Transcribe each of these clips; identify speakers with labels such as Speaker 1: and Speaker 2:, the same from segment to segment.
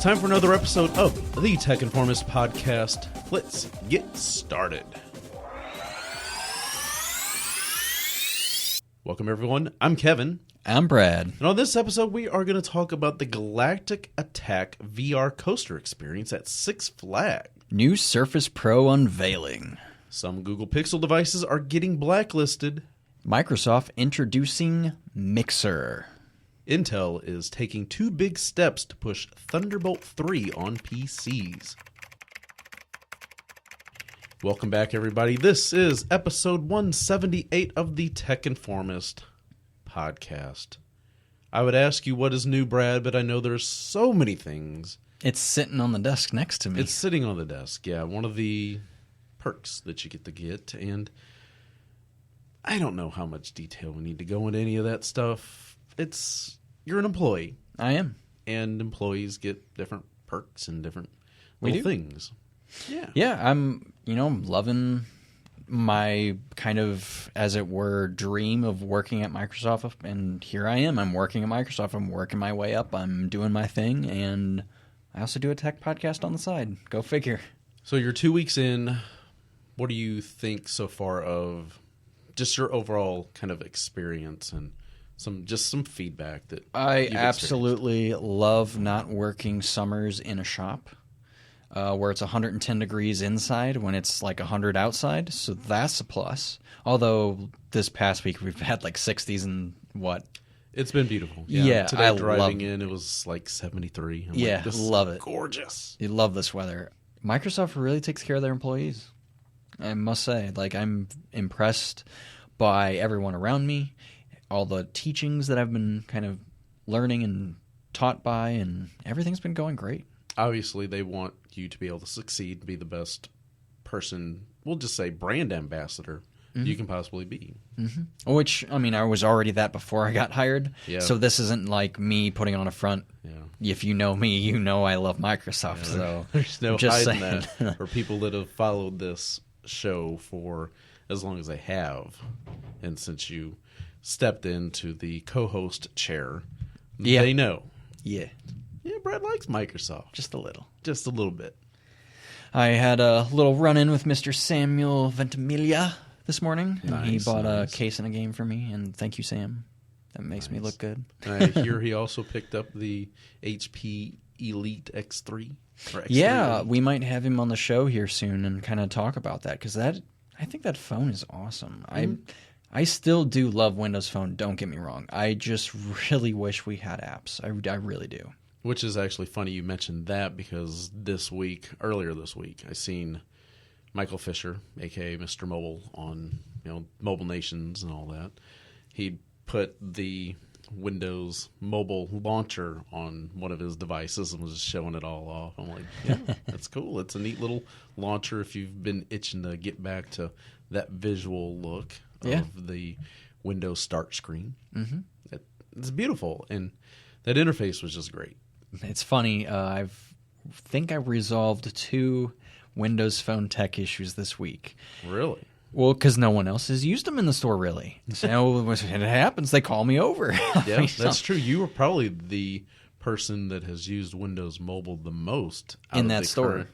Speaker 1: time for another episode of the Tech Informist Podcast. Let's get started. Welcome, everyone. I'm Kevin.
Speaker 2: I'm Brad.
Speaker 1: And on this episode, we are going to talk about the Galactic Attack VR coaster experience at Six Flags.
Speaker 2: New Surface Pro unveiling.
Speaker 1: Some Google Pixel devices are getting blacklisted.
Speaker 2: Microsoft introducing Mixer.
Speaker 1: Intel is taking 2 big steps to push Thunderbolt 3 on PCs. Welcome back, everybody. This is episode 178 of the Tech Informist Podcast. I would ask you what is new, Brad, but I know there's so many things.
Speaker 2: It's sitting on the desk next to me.
Speaker 1: It's sitting on the desk, yeah. One of the perks that you get, and I don't know how much detail we need to go into any of that stuff. You're an employee.
Speaker 2: I am.
Speaker 1: And employees get different perks and different little things. Yeah.
Speaker 2: Yeah, I'm loving my kind of, as it were, dream of working at Microsoft. And here I am. I'm working at Microsoft. I'm working my way up. I'm doing my thing. And I also do a tech podcast on the side. Go figure.
Speaker 1: So you're 2 weeks in. What do you think so far of just your overall kind of experience and some feedback that
Speaker 2: I absolutely love not working summers in a shop where it's 110 degrees inside when it's like 100 outside. So that's a plus. Although this past week we've had like 60s and what?
Speaker 1: It's been beautiful.
Speaker 2: Yeah,
Speaker 1: today driving in it was like 73.
Speaker 2: I'm like, love it.
Speaker 1: Gorgeous.
Speaker 2: You love this weather. Microsoft really takes care of their employees. I must say, I'm impressed by everyone around me. All the teachings that I've been kind of learning and taught by, and everything's been going great.
Speaker 1: Obviously, they want you to be able to succeed, be the best person, we'll just say brand ambassador you can possibly be.
Speaker 2: Mm-hmm. Which, I was already that before I got hired. Yeah. So this isn't like me putting on a front. Yeah. If you know me, you know I love Microsoft. Yeah. So
Speaker 1: there's no hiding that for people that have followed this show for as long as they have. And since you stepped into the co-host chair, they know.
Speaker 2: Yeah.
Speaker 1: Yeah, Brad likes Microsoft.
Speaker 2: Just a little.
Speaker 1: Just a little bit.
Speaker 2: I had a little run-in with Mr. Samuel Ventimiglia this morning. And he bought a case and a game for me, and thank you, Sam. That makes me look good.
Speaker 1: And I hear he also picked up the HP Elite X3. Or X3.
Speaker 2: Yeah, we might have him on the show here soon and kind of talk about that, because I think that phone is awesome. I still do love Windows Phone, don't get me wrong. I just really wish we had apps. I really do.
Speaker 1: Which is actually funny you mentioned that, because earlier this week, I seen Michael Fisher, a.k.a. Mr. Mobile, on Mobile Nations and all that. He put the Windows mobile launcher on one of his devices and was just showing it all off. I'm like, yeah, that's cool. It's a neat little launcher if you've been itching to get back to that visual look of the Windows start screen. Mm-hmm. It's beautiful, and that interface was just great.
Speaker 2: It's funny. I think I resolved 2 Windows Phone tech issues this week.
Speaker 1: Really?
Speaker 2: Well, because no one else has used them in the store, really. So when it happens, they call me over.
Speaker 1: Yeah, that's true. You were probably the person that has used Windows Mobile the most
Speaker 2: in that store.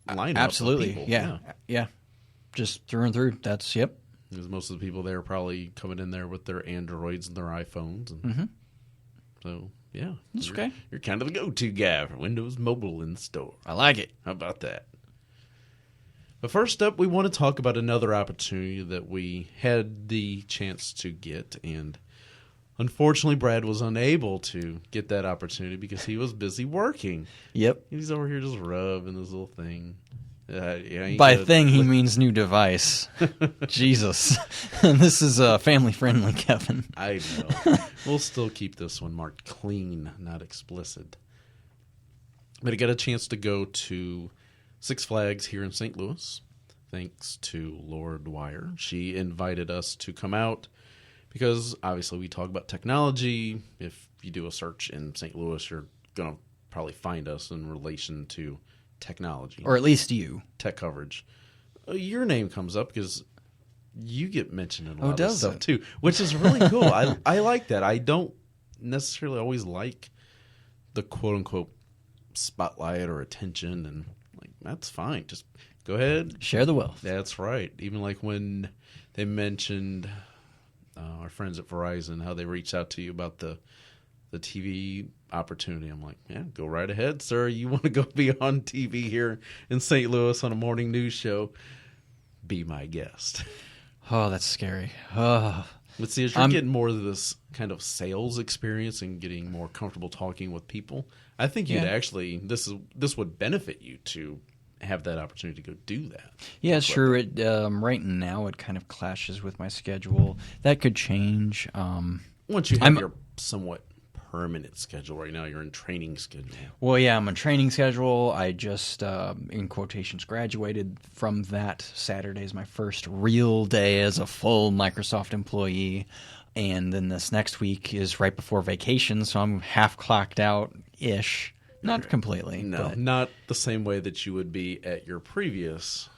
Speaker 1: Lineup
Speaker 2: Absolutely.
Speaker 1: Of people.
Speaker 2: Yeah. Just through and through. Yep.
Speaker 1: Because most of the people there are probably coming in there with their Androids and their iPhones. And so, yeah.
Speaker 2: That's okay.
Speaker 1: You're kind of the go-to guy for Windows Mobile in the store.
Speaker 2: I like it.
Speaker 1: How about that? But first up, we want to talk about another opportunity that we had the chance to get, and unfortunately, Brad was unable to get that opportunity because he was busy working.
Speaker 2: Yep.
Speaker 1: He's over here just rubbing this little thing.
Speaker 2: By thing, he means new device. Jesus. This is family-friendly, Kevin.
Speaker 1: I know. We'll still keep this one marked clean, not explicit. But I got a chance to go to Six Flags here in St. Louis, thanks to Lord Dwyer. She invited us to come out because, obviously, we talk about technology. If you do a search in St. Louis, you're going to probably find us in relation to technology.
Speaker 2: Or at least you.
Speaker 1: Tech coverage. Your name comes up because you get mentioned in a lot of stuff, too, which is really cool. I like that. I don't necessarily always like the quote-unquote spotlight or attention, and like that's fine. Just go ahead,
Speaker 2: share the wealth.
Speaker 1: That's right. Even like when they mentioned our friends at Verizon, how they reached out to you about the TV opportunity. I'm like, yeah, go right ahead, sir. You want to go be on TV here in St. Louis on a morning news show? Be my guest.
Speaker 2: Oh, that's scary. Oh.
Speaker 1: But see, as you're getting more of this kind of sales experience and getting more comfortable talking with people, I think you'd actually this would benefit you to have that opportunity to go do that.
Speaker 2: Yeah, it's true. It right now it kind of clashes with my schedule. That could change.
Speaker 1: Once you have your somewhat permanent schedule. Right now you're in training schedule.
Speaker 2: Well, yeah, I'm on training schedule. I just, in quotations, graduated from that. Saturday is my first real day as a full Microsoft employee. And then this next week is right before vacation, so I'm half clocked out-ish. Not completely.
Speaker 1: No,
Speaker 2: but
Speaker 1: not the same way that you would be at your previous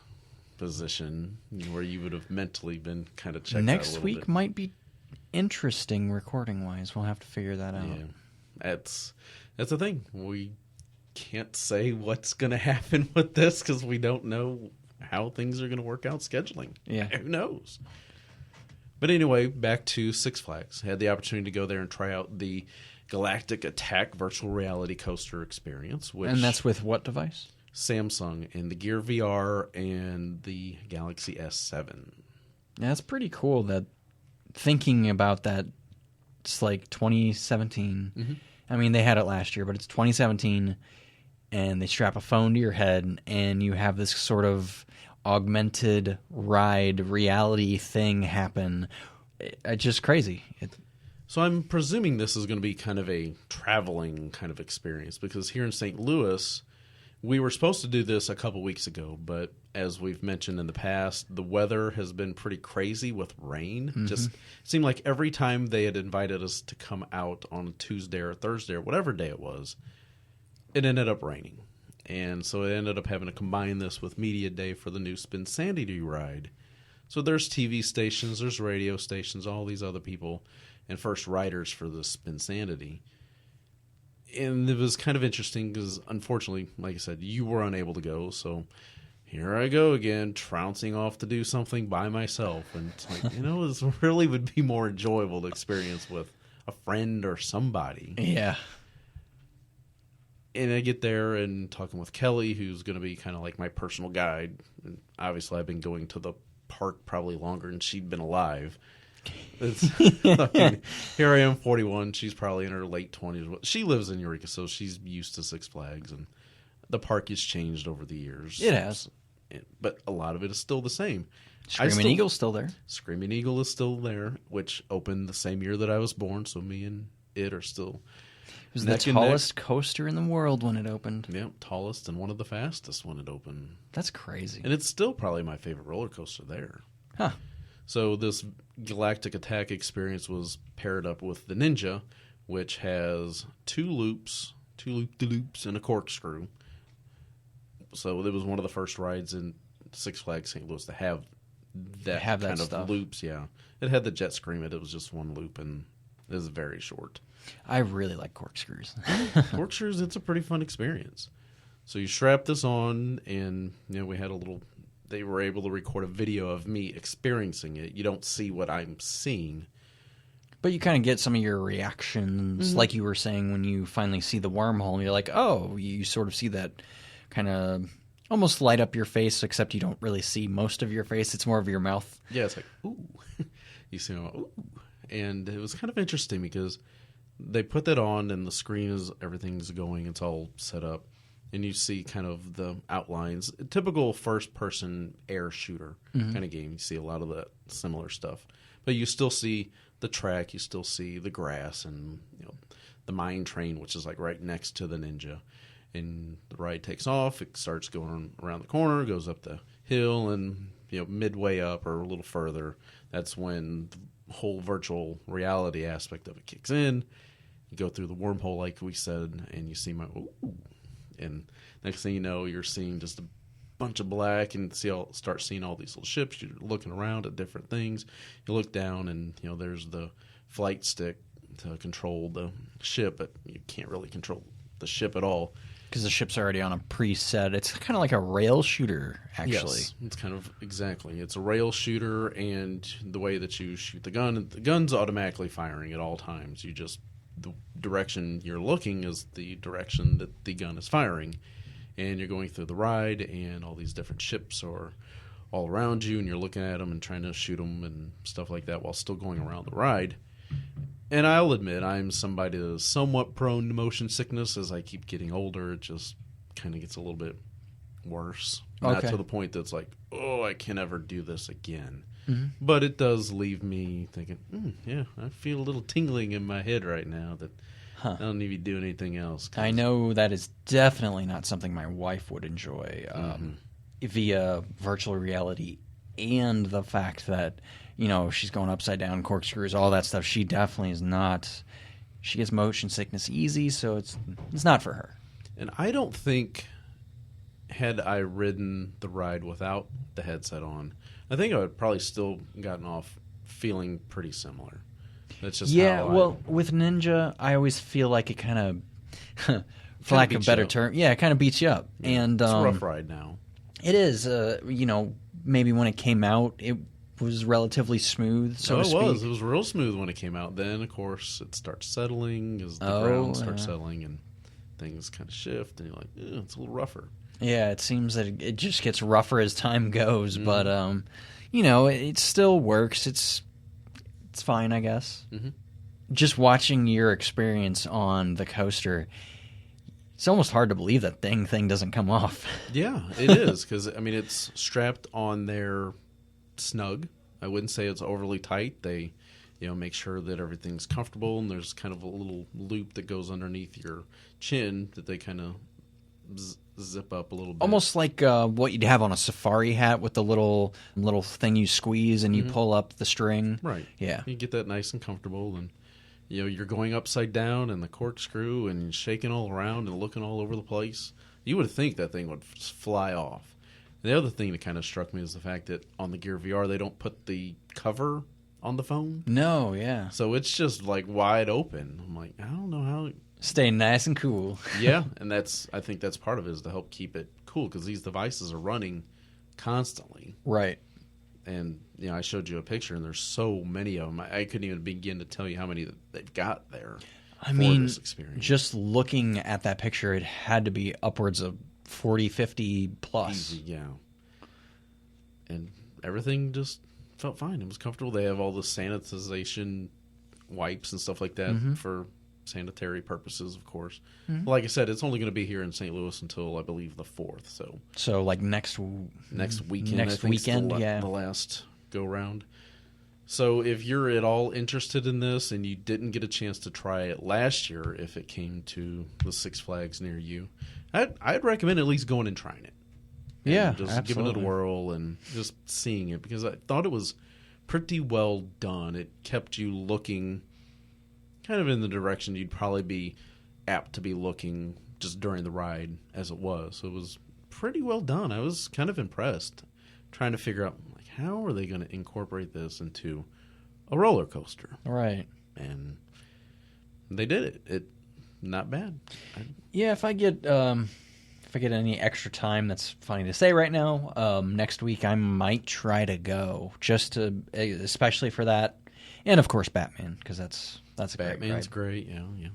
Speaker 1: position where you would have mentally been kind of checked out a
Speaker 2: next
Speaker 1: little
Speaker 2: week
Speaker 1: bit.
Speaker 2: might be interesting recording-wise. We'll have to figure that out.
Speaker 1: Yeah, that's the thing. We can't say what's going to happen with this because we don't know how things are going to work out scheduling.
Speaker 2: Yeah.
Speaker 1: Who knows? But anyway, back to Six Flags. Had the opportunity to go there and try out the Galactic Attack virtual reality coaster experience.
Speaker 2: And that's with what device?
Speaker 1: Samsung and the Gear VR and the Galaxy S7.
Speaker 2: Yeah, that's pretty cool that thinking about that, it's like 2017.
Speaker 1: Mm-hmm.
Speaker 2: I mean, they had it last year, but it's 2017, and they strap a phone to your head, and you have this sort of augmented ride reality thing happen. It's just crazy.
Speaker 1: So I'm presuming this is going to be kind of a traveling kind of experience because here in St. Louis, we were supposed to do this a couple weeks ago, but as we've mentioned in the past, the weather has been pretty crazy with rain. Mm-hmm. Just seemed like every time they had invited us to come out on a Tuesday or Thursday or whatever day it was, it ended up raining. And so it ended up having to combine this with Media Day for the new Spinsanity ride. So there's TV stations, there's radio stations, all these other people, and first riders for the Spinsanity. And it was kind of interesting because, unfortunately, like I said, you were unable to go. So here I go again, trouncing off to do something by myself. And it's like, this really would be more enjoyable to experience with a friend or somebody.
Speaker 2: Yeah.
Speaker 1: And I get there and talking with Kelly, who's going to be kind of like my personal guide. And obviously, I've been going to the park probably longer than she'd been alive. Here I am, 41. She's probably in her late 20s. She lives in Eureka, so she's used to Six Flags. And the park has changed over the years.
Speaker 2: It has.
Speaker 1: But a lot of it is still the same.
Speaker 2: Screaming Eagle's still there.
Speaker 1: Screaming Eagle is still there, which opened the same year that I was born, so me and it are still...
Speaker 2: It was the tallest coaster in the world when it opened.
Speaker 1: Yeah, tallest and one of the fastest when it opened.
Speaker 2: That's crazy.
Speaker 1: And it's still probably my favorite roller coaster there.
Speaker 2: Huh.
Speaker 1: So this Galactic Attack experience was paired up with the Ninja, which has two loop-de-loops, and a corkscrew. So it was one of the first rides in Six Flags St. Louis to have that kind of
Speaker 2: stuff.
Speaker 1: Loops. Yeah, it had the jet scream. It was just one loop, and it was very short.
Speaker 2: I really like corkscrews.
Speaker 1: Corkscrews, it's a pretty fun experience. So you strap this on, and we had they were able to record a video of me experiencing it. You don't see what I'm seeing.
Speaker 2: But you kind of get some of your reactions, like you were saying when you finally see the wormhole. You're like, oh, you sort of see that kind of almost light up your face, except you don't really see most of your face. It's more of your mouth.
Speaker 1: Yeah, it's like, ooh. You see, ooh. And it was kind of interesting because they put that on and the screen everything's going. It's all set up. And you see kind of the outlines. A typical first-person air shooter kind of game. You see a lot of that similar stuff. But you still see the track. You still see the grass and the mine train, which is like right next to the Ninja. And the ride takes off. It starts going around the corner, goes up the hill, and midway up or a little further, that's when the whole virtual reality aspect of it kicks in. You go through the wormhole, like we said, and you see ooh. And next thing you know, you're seeing just a bunch of black, and start seeing all these little ships. You're looking around at different things. You look down, and there's the flight stick to control the ship, but you can't really control the ship at all.
Speaker 2: Because the ship's already on a preset. It's kind of like a rail shooter, actually.
Speaker 1: Yes, it's kind of exactly. It's a rail shooter, and the way that you shoot the gun's automatically firing at all times. The direction you're looking is the direction that the gun is firing, and you're going through the ride, and all these different ships are all around you, and you're looking at them and trying to shoot them and stuff like that while still going around the ride. And I'll admit, I'm somebody that is somewhat prone to motion sickness. As I keep getting older, it just kind of gets a little bit worse.
Speaker 2: Okay.
Speaker 1: Not to the point that's like, oh, I can never do this again.
Speaker 2: Mm-hmm.
Speaker 1: But it does leave me thinking, yeah, I feel a little tingling in my head right now that I don't need to do anything else.
Speaker 2: I know that is definitely not something my wife would enjoy via virtual reality, and the fact that, she's going upside down, corkscrews, all that stuff. She definitely is not. She gets motion sickness easy, so it's not for her.
Speaker 1: And I don't think, had I ridden the ride without the headset on, I think I would probably still gotten off feeling pretty similar. That's just
Speaker 2: with Ninja, I always feel like it kind of, for lack of a better term, it kind of beats you up.
Speaker 1: Yeah,
Speaker 2: and
Speaker 1: it's a rough ride now.
Speaker 2: It is. Maybe when it came out, it was relatively smooth, so to speak.
Speaker 1: It was real smooth when it came out. Then, of course, it starts settling as the ground starts settling and things kind of shift, and you're like, it's a little rougher.
Speaker 2: Yeah, it seems that it just gets rougher as time goes, but it still works. It's fine, I guess. Mm-hmm. Just watching your experience on the coaster, it's almost hard to believe that thing doesn't come off.
Speaker 1: Yeah, it is, because it's strapped on there snug. I wouldn't say it's overly tight. They make sure that everything's comfortable, and there's kind of a little loop that goes underneath your chin that they kind of zip up a little bit.
Speaker 2: Almost like what you'd have on a safari hat with the little thing you squeeze and you pull up the string.
Speaker 1: Right.
Speaker 2: Yeah.
Speaker 1: You get that nice and comfortable, and you're going upside down and the corkscrew and shaking all around and looking all over the place. You would think that thing would fly off. The other thing that kind of struck me is the fact that on the Gear VR, they don't put the cover on the phone.
Speaker 2: No, yeah.
Speaker 1: So it's just like wide open. I'm like, I don't know how.
Speaker 2: Stay nice and cool.
Speaker 1: Yeah, and I think that's part of it, is to help keep it cool, because these devices are running constantly.
Speaker 2: Right.
Speaker 1: And I showed you a picture, and there's so many of them. I couldn't even begin to tell you how many that they've got there. This experience.
Speaker 2: Just looking at that picture, it had to be upwards of 40, 50 plus.
Speaker 1: Easy, yeah. And everything just felt fine. It was comfortable. They have all the sanitization wipes and stuff like that for sanitary purposes, of course. Mm-hmm. Like I said, it's only going to be here in St. Louis until, I believe, the 4th.
Speaker 2: So like next weekend, yeah.
Speaker 1: The last go-round. So if you're at all interested in this and you didn't get a chance to try it last year, if it came to the Six Flags near you, I'd recommend at least going and trying it.
Speaker 2: Yeah,
Speaker 1: just
Speaker 2: absolutely.
Speaker 1: giving it a whirl and just seeing it, because I thought it was pretty well done. It kept you looking kind of in the direction you'd probably be apt to be looking just during the ride as it was. So it was pretty well done. I was kind of impressed, trying to figure out, like, how are they going to incorporate this into a roller coaster?
Speaker 2: Right.
Speaker 1: And they did it. It not bad.
Speaker 2: Yeah, if I get any extra time, that's funny to say right now, next week I might try to go, just to, especially for that, and of course Batman, because that's a
Speaker 1: Batman's
Speaker 2: great,
Speaker 1: yeah.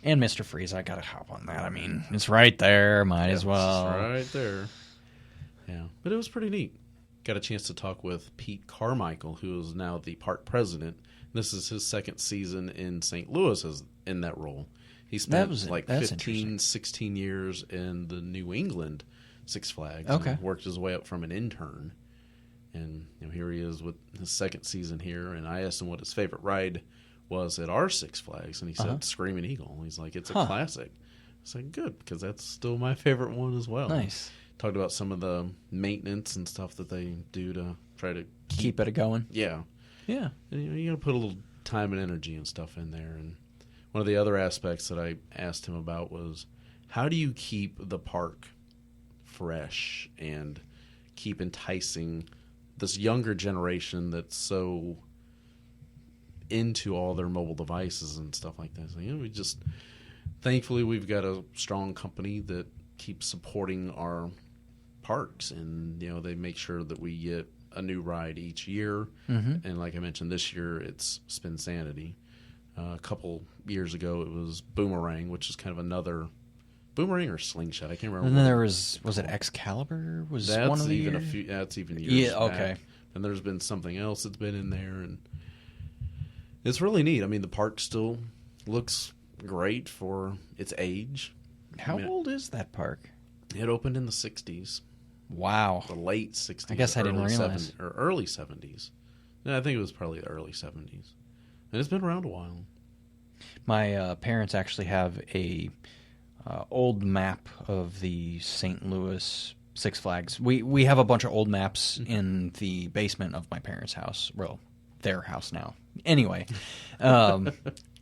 Speaker 2: And Mr. Freeze, I gotta hop on that. It's right there, might as well.
Speaker 1: It's right there. Yeah, but it was pretty neat. Got a chance to talk with Pete Carmichael, who is now the park president. This is his second season in St. Louis in that role. He spent 15, 16 years in the New England Six Flags.
Speaker 2: Okay.
Speaker 1: And worked his way up from an intern. And here he is with his second season here. And I asked him what his favorite ride was at our Six Flags. And he said Screaming Eagle. He's like, it's a classic. I said, good, because that's still my favorite one as well.
Speaker 2: Nice.
Speaker 1: Talked about some of the maintenance and stuff that they do to try to
Speaker 2: keep it going.
Speaker 1: Yeah.
Speaker 2: Yeah.
Speaker 1: And, you got to put a little time and energy and stuff in there. And one of the other aspects that I asked him about was, how do you keep the park fresh and keep enticing this younger generation that's so into all their mobile devices and stuff like that? So, thankfully, we've got a strong company that keeps supporting our parks, and they make sure that we get a new ride each year. And like I mentioned, this year it's Spin Sanity. A couple years ago, it was Boomerang, which is kind of another Boomerang or Slingshot. I can't remember.
Speaker 2: And then there was it Excalibur? That's one of the years?
Speaker 1: That's even years back.
Speaker 2: Okay.
Speaker 1: And there's been something else that's been in there, and it's really neat. I mean, the park still looks great for its age.
Speaker 2: How old is that park?
Speaker 1: It opened in the 60s.
Speaker 2: Wow.
Speaker 1: The late 60s.
Speaker 2: I guess I didn't realize.
Speaker 1: Or early 70s. No, I think it was probably the early 70s. And it's been around a while.
Speaker 2: My parents actually have a old map of the St. Louis Six Flags. We have a bunch of old maps in the basement of my parents' house. Well, their house now. Anyway.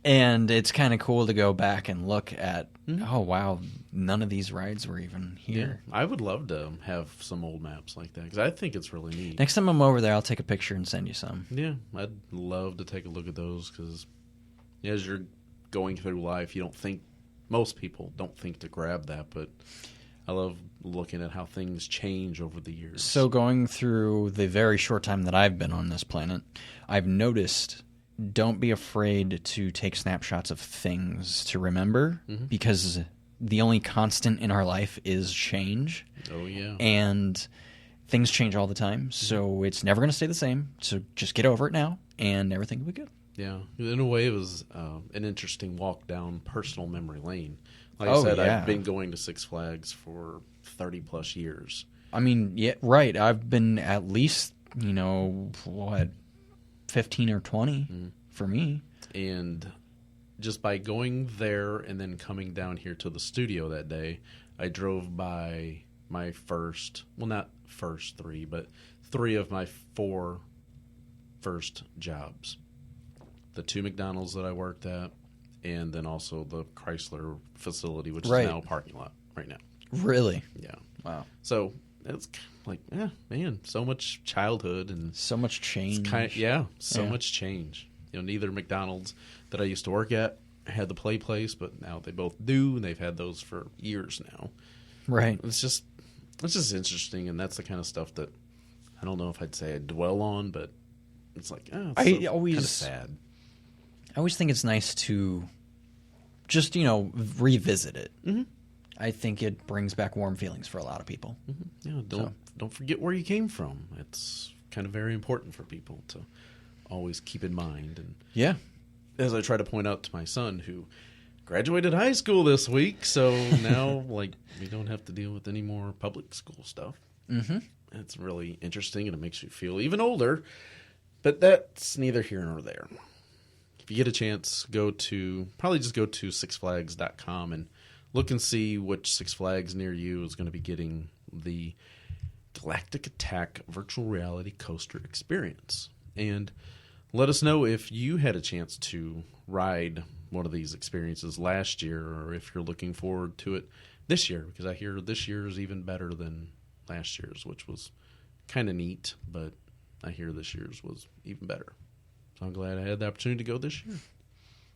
Speaker 2: And it's kind of cool to go back and look at, oh, wow, none of these rides were even here.
Speaker 1: Yeah, I would love to have some old maps like that, because I think it's really neat.
Speaker 2: Next time I'm over there, I'll take a picture and send you some.
Speaker 1: Yeah, I'd love to take a look at those, because as you're going through life, most people don't think to grab that, but I love looking at how things change over the years.
Speaker 2: So going through the very short time that I've been on this planet, I've noticed... Don't be afraid to take snapshots of things to remember, because the only constant in our life is change.
Speaker 1: Oh, yeah.
Speaker 2: And things change all the time, so it's never going to stay the same. So just get over it now, and everything will be good.
Speaker 1: Yeah. In a way, it was an interesting walk down personal memory lane. Like I said, I've been going to Six Flags for 30-plus years.
Speaker 2: I mean, yeah, right. I've been at least, 15 or 20 for me.
Speaker 1: And just by going there and then coming down here to the studio that day, I drove by my not first three, but 3 of my 4 first jobs. The 2 McDonald's that I worked at, and then also the Chrysler facility, which is now a parking lot right now.
Speaker 2: Really?
Speaker 1: Yeah.
Speaker 2: Wow.
Speaker 1: So it's like, man, so much childhood and
Speaker 2: so much change.
Speaker 1: Much change. Neither McDonald's that I used to work at had the play place, but now they both do, and they've had those for years now.
Speaker 2: Right.
Speaker 1: It's just interesting, and that's the kind of stuff that I don't know if I'd say I dwell on, but it's like, it's kind of sad.
Speaker 2: I always think it's nice to just, revisit it. Mm-hmm. I think it brings back warm feelings for a lot of people.
Speaker 1: Mm-hmm. Yeah, don't forget where you came from. It's kind of very important for people to always keep in mind. And
Speaker 2: yeah,
Speaker 1: as I try to point out to my son, who graduated high school this week, so now we don't have to deal with any more public school stuff. Mm-hmm. It's really interesting, and it makes you feel even older. But that's neither here nor there. If you get a chance, go to sixflags.com and look and see which Six Flags near you is going to be getting the Galactic Attack virtual reality coaster experience. And let us know if you had a chance to ride one of these experiences last year, or if you're looking forward to it this year, because I hear this year is even better than last year's, which was kind of neat, but I hear this year's was even better. So I'm glad I had the opportunity to go this year.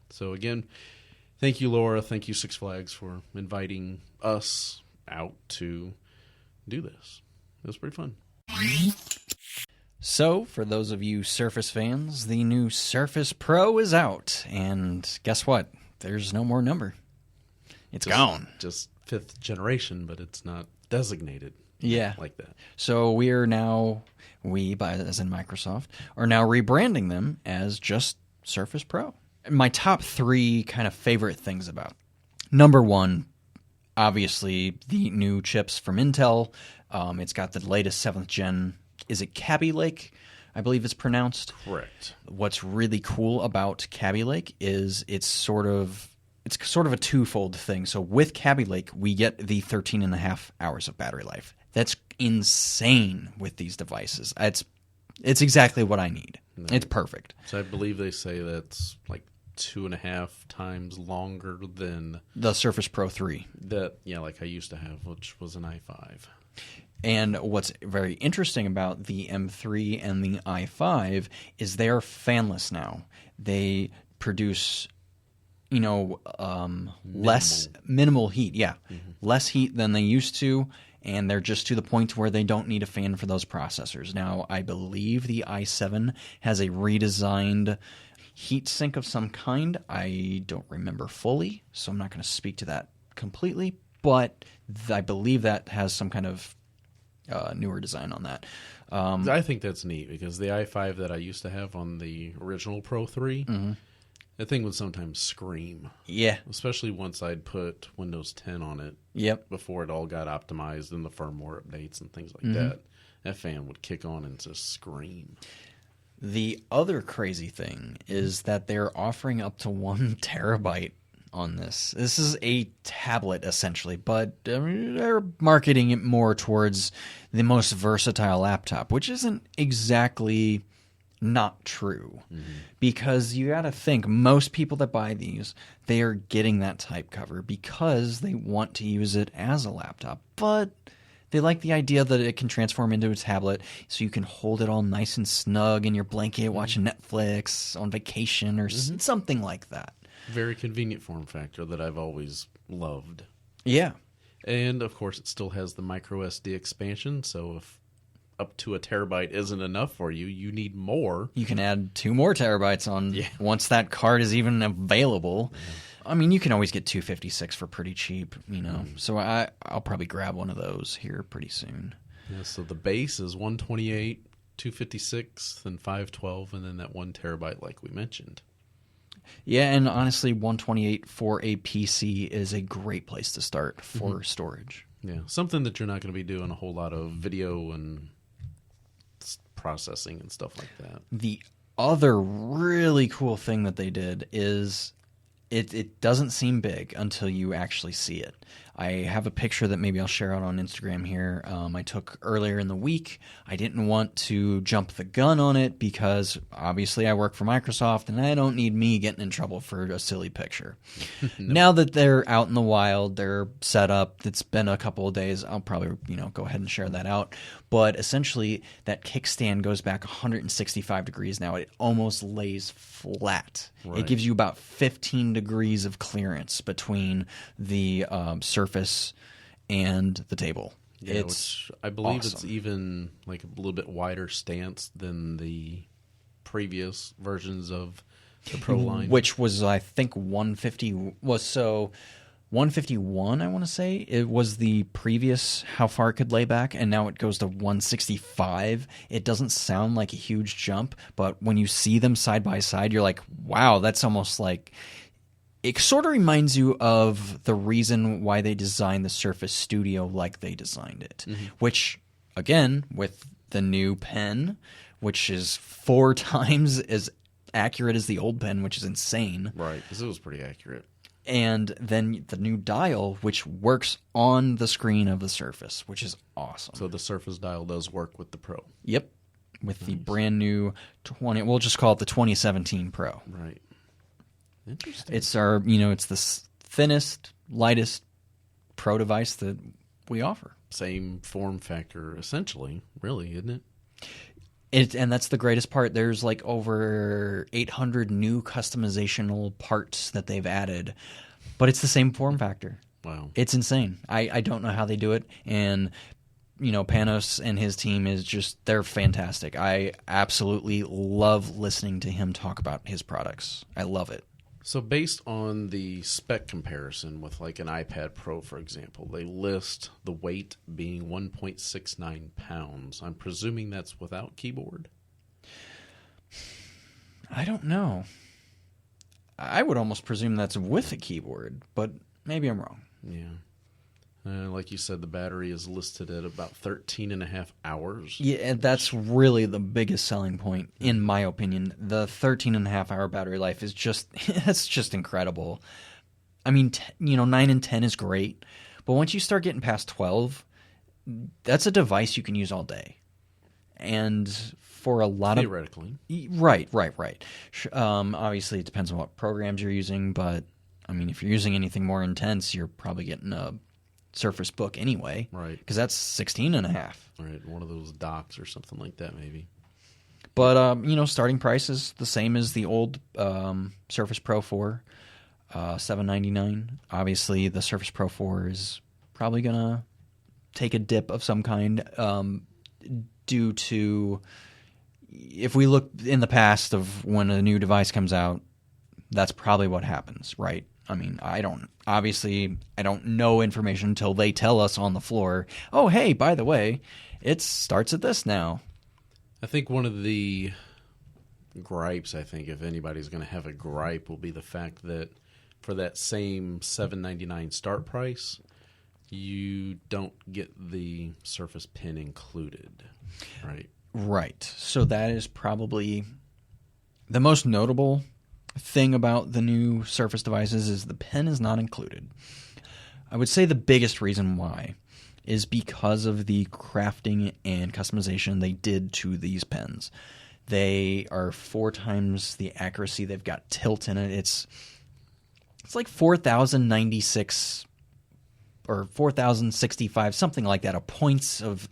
Speaker 1: So again, thank you, Laura. Thank you, Six Flags, for inviting us out to do this. It was pretty fun.
Speaker 2: So, for those of you Surface fans, the new Surface Pro is out. And guess what? There's no more number. It's gone.
Speaker 1: Just 5th generation, but it's not designated like that.
Speaker 2: So we are now, as in Microsoft, are now rebranding them as just Surface Pro. My top 3 kind of favorite things about. Number 1, obviously, the new chips from Intel. It's got the latest 7th gen. Is it Kaby Lake? I believe it's pronounced.
Speaker 1: Correct.
Speaker 2: What's really cool about Kaby Lake is it's sort of a twofold thing. So with Kaby Lake, we get the 13.5 hours of battery life. That's insane with these devices. It's exactly what I need. No. It's perfect.
Speaker 1: So I believe they say that's like 2.5 times longer than
Speaker 2: the Surface Pro 3.
Speaker 1: Like I used to have, which was an i5.
Speaker 2: And what's very interesting about the M3 and the i5 is they are fanless now. They produce less minimal heat. Yeah, less heat than they used to, and they're just to the point where they don't need a fan for those processors. Now, I believe the i7 has a redesigned heat sink of some kind. I don't remember fully, so I'm not going to speak to that completely, but I believe that has some kind of newer design on that.
Speaker 1: I think that's neat because the i5 that I used to have on the original Pro 3, that thing would sometimes scream.
Speaker 2: Yeah.
Speaker 1: Especially once I'd put Windows 10 on it.
Speaker 2: Yep.
Speaker 1: Before it all got optimized and the firmware updates and things like that. That fan would kick on and just scream.
Speaker 2: The other crazy thing is that they're offering up to 1 terabyte on this. This is a tablet, essentially, but they're marketing it more towards the most versatile laptop, which isn't exactly not true. Because you got to think, most people that buy these, they are getting that type cover because they want to use it as a laptop. But they like the idea that it can transform into a tablet so you can hold it all nice and snug in your blanket watching Netflix on vacation or something like that.
Speaker 1: Very convenient form factor that I've always loved.
Speaker 2: Yeah.
Speaker 1: And, of course, it still has the micro SD expansion, so if up to 1 terabyte isn't enough for you, you need more.
Speaker 2: You can add 2 more terabytes on once that card is even available. I mean, you can always get 256 for pretty cheap, So I'll probably grab one of those here pretty soon.
Speaker 1: Yeah, so the base is 128, 256, then 512, and then that 1 terabyte like we mentioned.
Speaker 2: Yeah, and honestly, 128 for a PC is a great place to start for storage.
Speaker 1: Yeah, something that you're not going to be doing a whole lot of video and processing and stuff like that.
Speaker 2: The other really cool thing that they did is it doesn't seem big until you actually see it. I have a picture that maybe I'll share out on Instagram here. I took earlier in the week. I didn't want to jump the gun on it because obviously I work for Microsoft and I don't need me getting in trouble for a silly picture. Now that they're out in the wild, they're set up, it's been a couple of days, I'll probably go ahead and share that out. But essentially that kickstand goes back 165 degrees now. It almost lays flat.
Speaker 1: Right.
Speaker 2: It gives you about 15 degrees of clearance between the surface and the table.
Speaker 1: Yeah, which I believe it's even like a little bit wider stance than the previous versions of the Pro line.
Speaker 2: Which was, I think, 151, I want to say. It was the previous how far it could lay back, and now it goes to 165. It doesn't sound like a huge jump, but when you see them side by side, you're like, wow, that's almost like... It sort of reminds you of the reason why they designed the Surface Studio like they designed it, which, again, with the new pen, which is 4 times as accurate as the old pen, which is insane.
Speaker 1: Right, because it was pretty accurate.
Speaker 2: And then the new dial, which works on the screen of the Surface, which is awesome.
Speaker 1: So the Surface dial does work with the Pro.
Speaker 2: Yep, with the brand new we'll just call it the 2017 Pro.
Speaker 1: Right. Interesting.
Speaker 2: It's our, it's the thinnest, lightest Pro device that we offer.
Speaker 1: Same form factor, essentially, really, isn't it?
Speaker 2: And that's the greatest part. There's like over 800 new customizational parts that they've added, but it's the same form factor.
Speaker 1: Wow.
Speaker 2: It's insane. I don't know how they do it. And, Panos and his team they're fantastic. I absolutely love listening to him talk about his products. I love it.
Speaker 1: So based on the spec comparison with like an iPad Pro, for example, they list the weight being 1.69 pounds. I'm presuming that's without keyboard?
Speaker 2: I don't know. I would almost presume that's with a keyboard, but maybe I'm wrong.
Speaker 1: Yeah. Like you said, the battery is listed at about 13 and a half hours.
Speaker 2: Yeah, and that's really the biggest selling point, in my opinion. The 13 and a half hour battery life is it's just incredible. I mean, 9 and 10 is great, but once you start getting past 12, that's a device you can use all day. And for a lot of...
Speaker 1: Theoretically.
Speaker 2: Right. Obviously, it depends on what programs you're using, but, I mean, if you're using anything more intense, you're probably getting a Surface Book anyway.
Speaker 1: Right.
Speaker 2: Because that's 16 and a half.
Speaker 1: Right, one of those docks or something like that, maybe.
Speaker 2: But, starting price is the same as the old Surface Pro 4. $799. Obviously, the Surface Pro 4 is probably going to take a dip of some kind due to, if we look in the past of when a new device comes out, that's probably what happens, right? I mean, I don't know information until they tell us on the floor, oh, hey, by the way, it starts at this now.
Speaker 1: I think one of the gripes, if anybody's going to have a gripe, will be the fact that for that same $799 start price, you don't get the Surface Pen included, right?
Speaker 2: Right. So that is probably the most notable thing about the new Surface devices is the pen is not included. I would say the biggest reason why is because of the crafting and customization they did to these pens. They are 4 times the accuracy. They've got tilt in it. It's like 4,096 or 4,065, something like that, a points of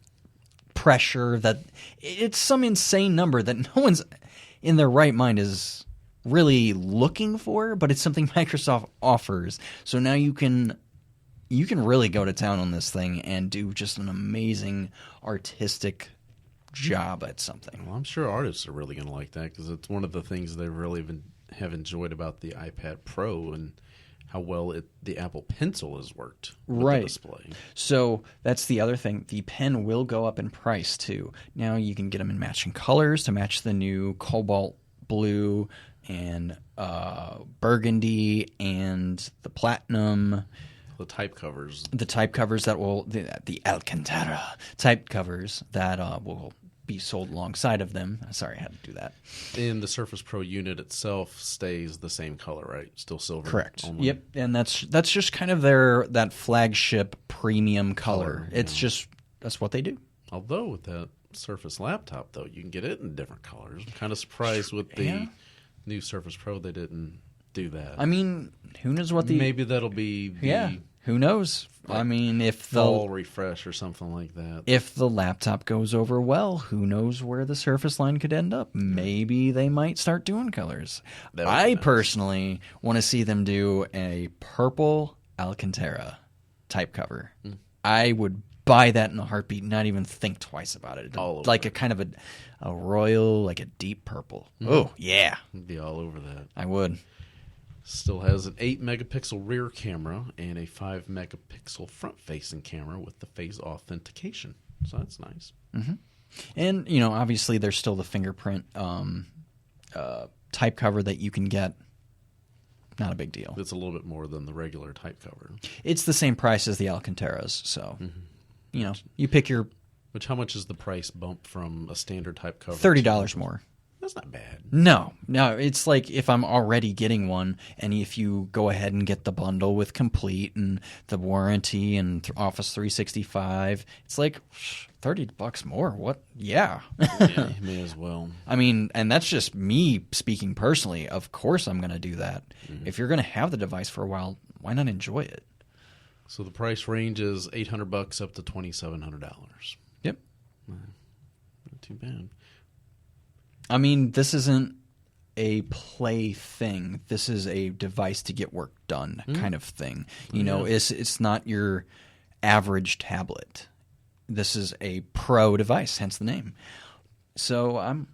Speaker 2: pressure. That it's some insane number that no one's in their right mind is really looking for, but it's something Microsoft offers. So now you can really go to town on this thing and do just an amazing artistic job at something.
Speaker 1: Well, I'm sure artists are really going to like that because it's one of the things they really have enjoyed about the iPad Pro and how well the Apple Pencil has worked with the display.
Speaker 2: So that's the other thing. The pen will go up in price too. Now you can get them in matching colors to match the new cobalt blue and burgundy and the platinum.
Speaker 1: The type covers.
Speaker 2: The type covers that will, the Alcantara type covers that will be sold alongside of them. Sorry, I had to do that.
Speaker 1: And the Surface Pro unit itself stays the same color, right? Still silver.
Speaker 2: Correct.
Speaker 1: Only.
Speaker 2: Yep, and that's just kind of that flagship premium color. It's just, that's what they do.
Speaker 1: Although with that Surface laptop, though, you can get it in different colors. I'm kind of surprised with the new Surface Pro they didn't do that.
Speaker 2: I mean, who knows what
Speaker 1: maybe that'll be
Speaker 2: who knows?
Speaker 1: Like
Speaker 2: I mean, if
Speaker 1: fall refresh or something like that.
Speaker 2: If the laptop goes over well, who knows where the Surface line could end up? Maybe they might start doing colors. I personally want to see them do a purple Alcantara type cover. I would buy that in a heartbeat, not even think twice about it. Like a kind of a royal, like a deep purple. Oh, yeah.
Speaker 1: I'd be all over that.
Speaker 2: I would.
Speaker 1: Still has an 8-megapixel rear camera and a 5-megapixel front-facing camera with the face authentication. So that's nice.
Speaker 2: Mm-hmm. And, obviously there's still the fingerprint type cover that you can get. Not a big deal.
Speaker 1: It's a little bit more than the regular type cover.
Speaker 2: It's the same price as the Alcantaras. So, you pick your...
Speaker 1: Which, how much is the price bump from a standard type cover?
Speaker 2: $30 more.
Speaker 1: That's not bad.
Speaker 2: No, it's like if I'm already getting one, and if you go ahead and get the bundle with Complete and the warranty and Office 365, it's like $30 more. What? Yeah.
Speaker 1: Yeah, you may as well.
Speaker 2: I mean, and that's just me speaking personally. Of course I'm going to do that. If you're going to have the device for a while, why not enjoy it?
Speaker 1: So the price range is $800 up to $2,700.
Speaker 2: Yep.
Speaker 1: Not too bad.
Speaker 2: I mean, this isn't a play thing. This is a device to get work done kind of thing. It's not your average tablet. This is a pro device, hence the name. So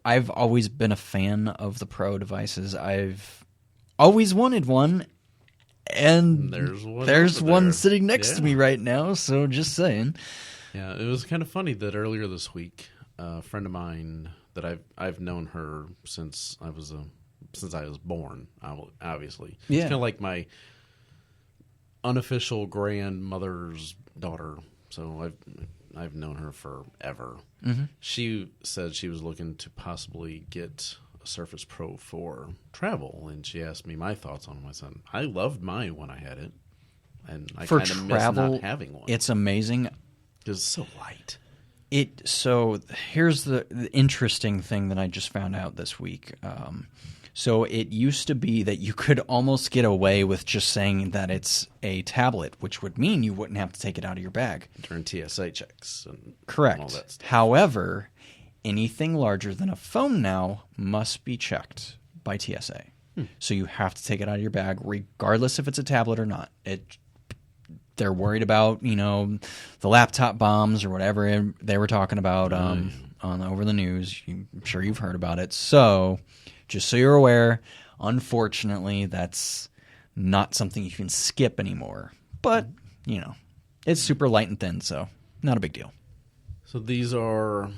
Speaker 2: I've always been a fan of the pro devices. I've always wanted one, and there's one sitting next to me right now, so just saying.
Speaker 1: Yeah, it was kind of funny that earlier this week, a friend of mine that I've known her since I was born, obviously.
Speaker 2: Yeah.
Speaker 1: It's kind of like my unofficial grandmother's daughter. So I've known her forever.
Speaker 2: Mm-hmm.
Speaker 1: She said she was looking to possibly get a Surface Pro for travel, and she asked me my thoughts on it. I said, I loved mine when I had it, and I kind of miss not having one.
Speaker 2: It's amazing.
Speaker 1: It's so light.
Speaker 2: So here's the interesting thing that I just found out this week. So it used to be that you could almost get away with just saying that it's a tablet, which would mean you wouldn't have to take it out of your bag.
Speaker 1: During TSA checks.
Speaker 2: Correct.
Speaker 1: And all that stuff.
Speaker 2: However, anything larger than a phone now must be checked by TSA. So you have to take it out of your bag, regardless if it's a tablet or not. They're worried about, the laptop bombs or whatever they were talking about on over the news. I'm sure you've heard about it. So just so you're aware, unfortunately, that's not something you can skip anymore. But, it's super light and thin, so not a big deal.
Speaker 1: So these are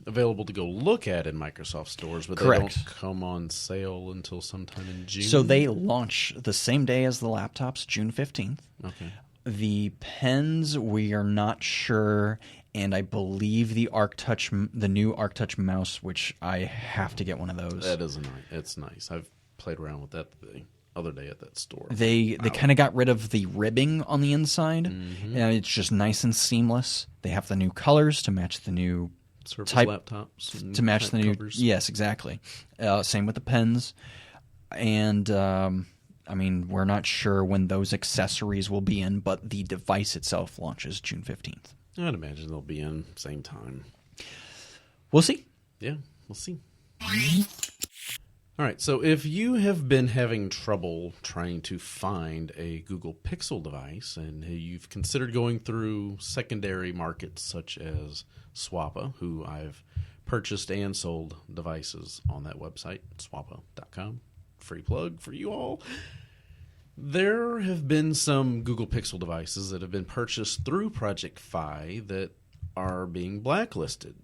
Speaker 1: available to go look at in Microsoft stores, but
Speaker 2: Correct.
Speaker 1: They don't come on sale until sometime in June.
Speaker 2: So they launch the same day as the laptops, June 15th.
Speaker 1: Okay.
Speaker 2: The pens, we are not sure, and I believe the new ArcTouch mouse, which I have to get one of those.
Speaker 1: That is nice. It's nice. I've played around with that the other day at that store.
Speaker 2: They kind of got rid of the ribbing on the inside, and it's just nice and seamless. They have the new colors to match the new
Speaker 1: Surface
Speaker 2: type
Speaker 1: laptops
Speaker 2: to match the new
Speaker 1: covers.
Speaker 2: Yes, exactly. Same with the pens, and we're not sure when those accessories will be in, but the device itself launches June 15th.
Speaker 1: I'd imagine they'll be in same time.
Speaker 2: We'll see.
Speaker 1: Yeah, we'll see. All right, so if you have been having trouble trying to find a Google Pixel device and you've considered going through secondary markets such as Swappa, who I've purchased and sold devices on that website, swappa.com, free plug for you all, there have been some Google Pixel devices that have been purchased through Project Fi that are being blacklisted.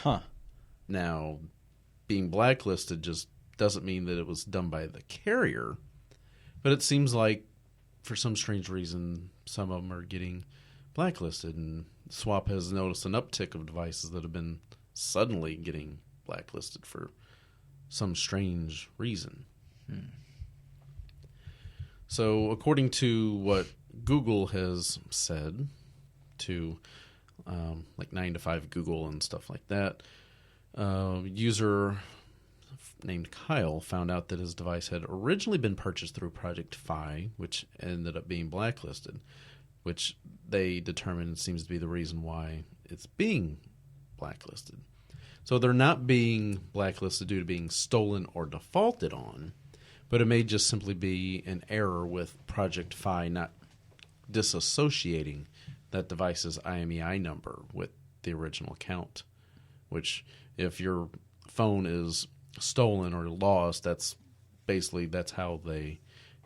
Speaker 2: Huh.
Speaker 1: Now, being blacklisted just doesn't mean that it was done by the carrier, but it seems like for some strange reason some of them are getting blacklisted, and Swap has noticed an uptick of devices that have been suddenly getting blacklisted for some strange reason. So according to what Google has said to like 9 to 5 Google and stuff like that, user named Kyle found out that his device had originally been purchased through Project Fi, which ended up being blacklisted, which they determined seems to be the reason why it's being blacklisted. So they're not being blacklisted due to being stolen or defaulted on, but it may just simply be an error with Project Fi not disassociating that device's IMEI number with the original account, which if your phone is stolen or lost, that's how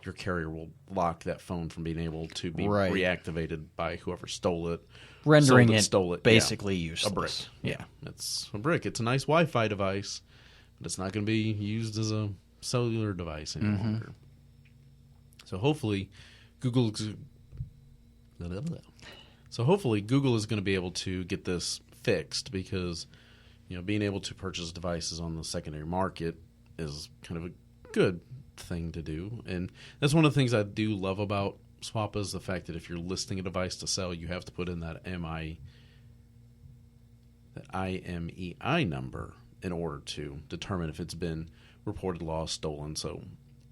Speaker 1: your carrier will lock that phone from being able to be reactivated by whoever stole it,
Speaker 2: rendering
Speaker 1: stole it
Speaker 2: basically useless.
Speaker 1: A brick.
Speaker 2: Yeah,
Speaker 1: it's a brick. It's a nice Wi-Fi device, but it's not going to be used as a cellular device any longer. So hopefully Google is going to be able to get this fixed, because being able to purchase devices on the secondary market is kind of a good thing to do. And that's one of the things I do love about Swappa, is the fact that if you're listing a device to sell, you have to put in that IMEI number in order to determine if it's been reported lost, stolen. So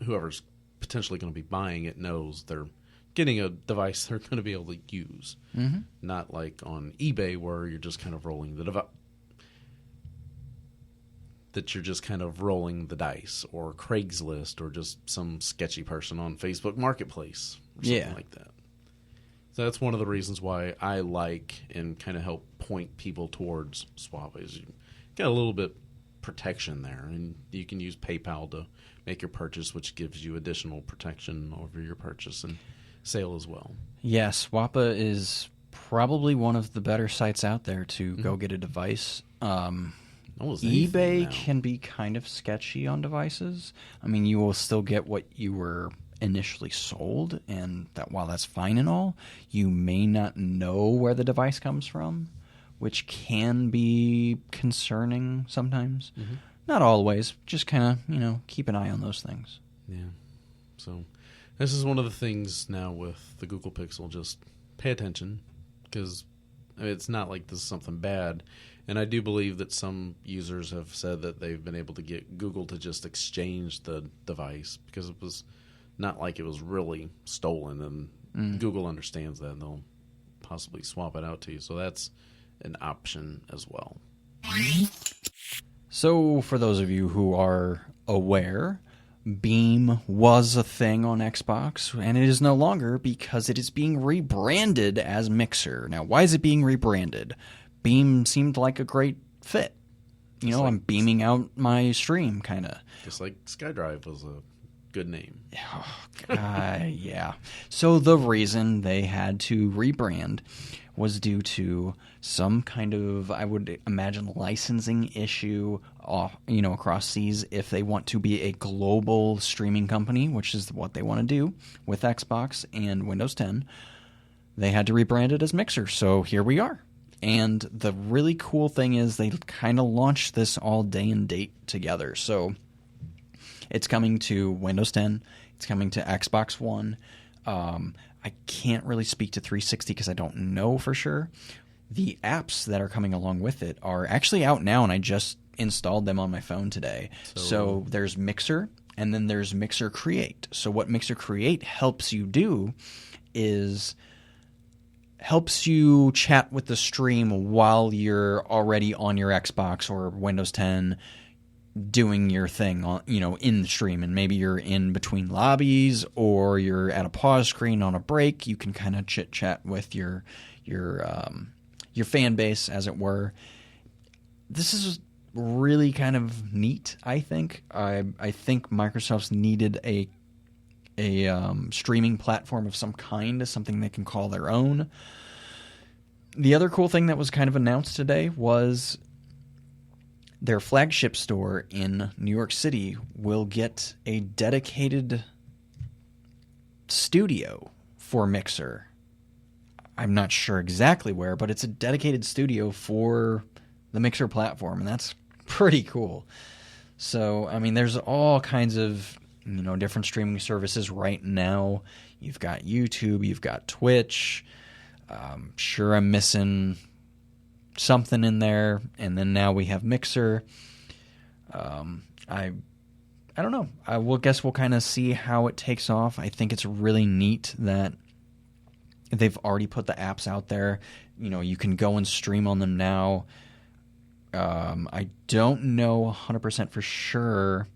Speaker 1: whoever's potentially going to be buying it knows they're getting a device they're going to be able to use. Not like on eBay where you're just kind of rolling the device. That you're just kind of rolling the dice, or Craigslist, or just some sketchy person on Facebook Marketplace, or something like that. So that's one of the reasons why I like and kind of help point people towards Swappa, is you got a little bit protection there, and you can use PayPal to make your purchase, which gives you additional protection over your purchase and sale as well.
Speaker 2: Yeah, Swappa is probably one of the better sites out there to go get a device. eBay can be kind of sketchy on devices. I mean, you will still get what you were initially sold, and that while that's fine and all, you may not know where the device comes from, which can be concerning sometimes. Not always, just kind of, keep an eye on those things.
Speaker 1: Yeah. So this is one of the things now with the Google Pixel, just pay attention, because it's not like this is something bad. And I do believe that some users have said that they've been able to get Google to just exchange the device, because it was not like it was really stolen, and Google understands that, and they'll possibly swap it out to you. So that's an option as well.
Speaker 2: So for those of you who are aware, Beam was a thing on Xbox, and it is no longer because it is being rebranded as Mixer. Now, why is it being rebranded? Beam seemed like a great fit. I'm beaming out my stream, kind of.
Speaker 1: Just like SkyDrive was a good name.
Speaker 2: Yeah. So the reason they had to rebrand was due to some kind of, I would imagine, licensing issue, across seas if they want to be a global streaming company, which is what they want to do with Xbox and Windows 10. They had to rebrand it as Mixer, so here we are. And the really cool thing is they kind of launched this all day and date together. So it's coming to Windows 10. It's coming to Xbox One. I can't really speak to 360 because I don't know for sure. The apps that are coming along with it are actually out now, and I just installed them on my phone today. So there's Mixer, and then there's Mixer Create. So what Mixer Create helps you do is helps you chat with the stream while you're already on your Xbox or Windows 10 doing your thing on, in the stream, and maybe you're in between lobbies or you're at a pause screen on a break. You can kind of chit chat with your fan base, as it were. This is really kind of neat. I think Microsoft's needed a streaming platform of some kind, something they can call their own. The other cool thing that was kind of announced today was their flagship store in New York City will get a dedicated studio for Mixer. I'm not sure exactly where, but it's a dedicated studio for the Mixer platform, and that's pretty cool. So, there's all kinds of different streaming services right now. You've got YouTube, you've got Twitch. Sure, I'm missing something in there, and then now we have Mixer. I don't know. I guess we'll kind of see how it takes off. I think it's really neat that they've already put the apps out there. You can go and stream on them now. I don't know 100% for sure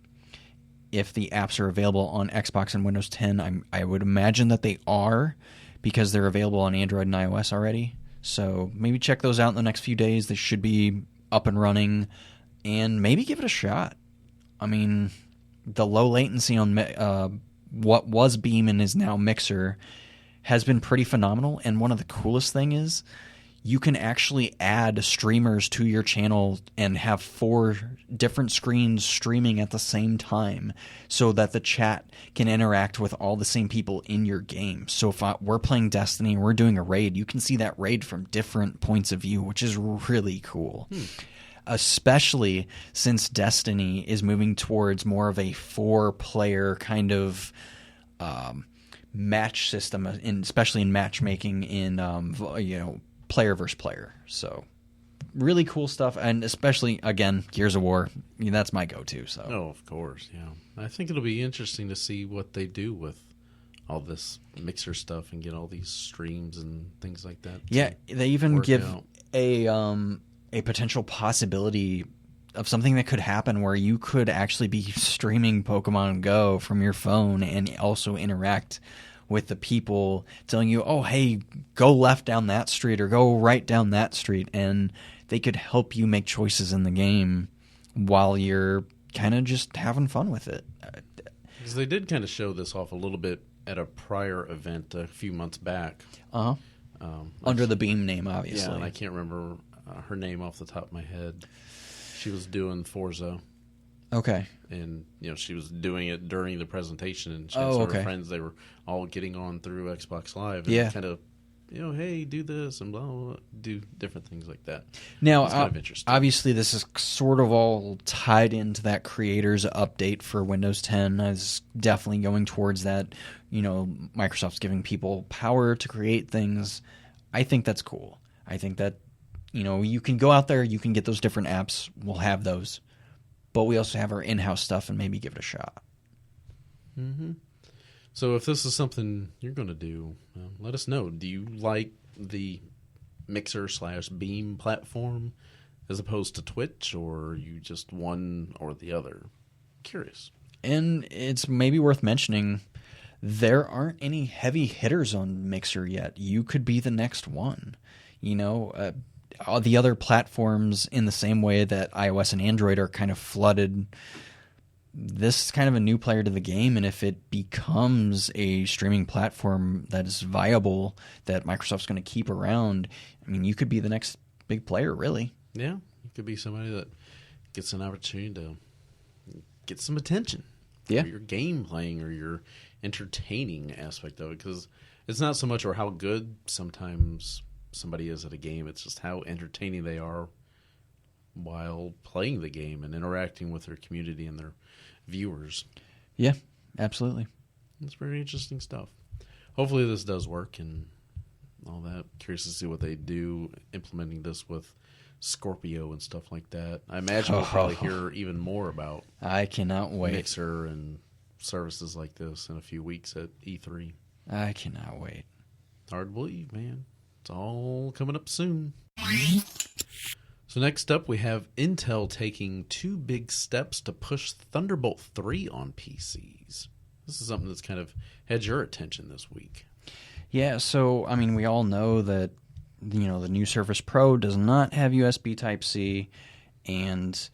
Speaker 2: if the apps are available on Xbox and Windows 10. I would imagine that they are, because they're available on Android and iOS already. So maybe check those out in the next few days. They should be up and running, and maybe give it a shot. The low latency on what was Beam and is now Mixer has been pretty phenomenal. And one of the coolest thing is you can actually add streamers to your channel and have 4 different screens streaming at the same time so that the chat can interact with all the same people in your game. So if we're playing Destiny and we're doing a raid, you can see that raid from different points of view, which is really cool. Especially since Destiny is moving towards more of a 4-player kind of match system, especially in matchmaking in player versus player. So really cool stuff, and especially, again, Gears of War. That's my go-to. So
Speaker 1: of course, yeah. I think it'll be interesting to see what they do with all this Mixer stuff and get all these streams and things like that.
Speaker 2: Yeah, they even give a potential possibility of something that could happen where you could actually be streaming Pokemon Go from your phone and also interact with the people telling you, oh, hey, go left down that street or go right down that street. And they could help you make choices in the game while you're kind of just having fun with it.
Speaker 1: Because they did kind of show this off a little bit at a prior event a few months back.
Speaker 2: Under the Beam name, obviously.
Speaker 1: Yeah, and I can't remember her name off the top of my head. She was doing Forza.
Speaker 2: Okay.
Speaker 1: And, she was doing it during the presentation, and she had her friends, they were all getting on through Xbox Live and kind of, hey, do this and blah, blah, blah, do different things like that.
Speaker 2: Now,
Speaker 1: it's kind of interesting.
Speaker 2: Obviously, this is sort of all tied into that creators update for Windows 10. Is definitely going towards that. Microsoft's giving people power to create things. I think that's cool. I think that, you can go out there, you can get those different apps. We'll have those. But we also have our in-house stuff, and maybe give it a shot.
Speaker 1: Mm-hmm. So if this is something you're going to do, let us know. Do you like the Mixer/Beam platform as opposed to Twitch, or are you just one or the other? Curious.
Speaker 2: And it's maybe worth mentioning, there aren't any heavy hitters on Mixer yet. You could be the next one. All the other platforms, in the same way that iOS and Android are kind of flooded, this is kind of a new player to the game, and if it becomes a streaming platform that is viable, that Microsoft's going to keep around, I mean, you could be the next big player, really.
Speaker 1: Yeah, you could be somebody that gets an opportunity to get some attention.
Speaker 2: Yeah.
Speaker 1: For your game playing or your entertaining aspect of it, because it's not so much or how good sometimes somebody is at a game, it's just how entertaining they are while playing the game and interacting with their community and their viewers.
Speaker 2: Yeah, absolutely.
Speaker 1: It's very interesting stuff. Hopefully this does work and all that. Curious to see what they do implementing this with Scorpio and stuff like that. I imagine we'll probably hear even more about
Speaker 2: I cannot wait.
Speaker 1: Mixer and services like this in a few weeks at E3.
Speaker 2: I cannot wait.
Speaker 1: Hard to believe, man. It's all coming up soon. So next up, we have Intel taking 2 big steps to push Thunderbolt 3 on PCs. This is something that's kind of had your attention this week.
Speaker 2: Yeah, so, I mean, we all know that, the new Surface Pro does not have USB Type-C, and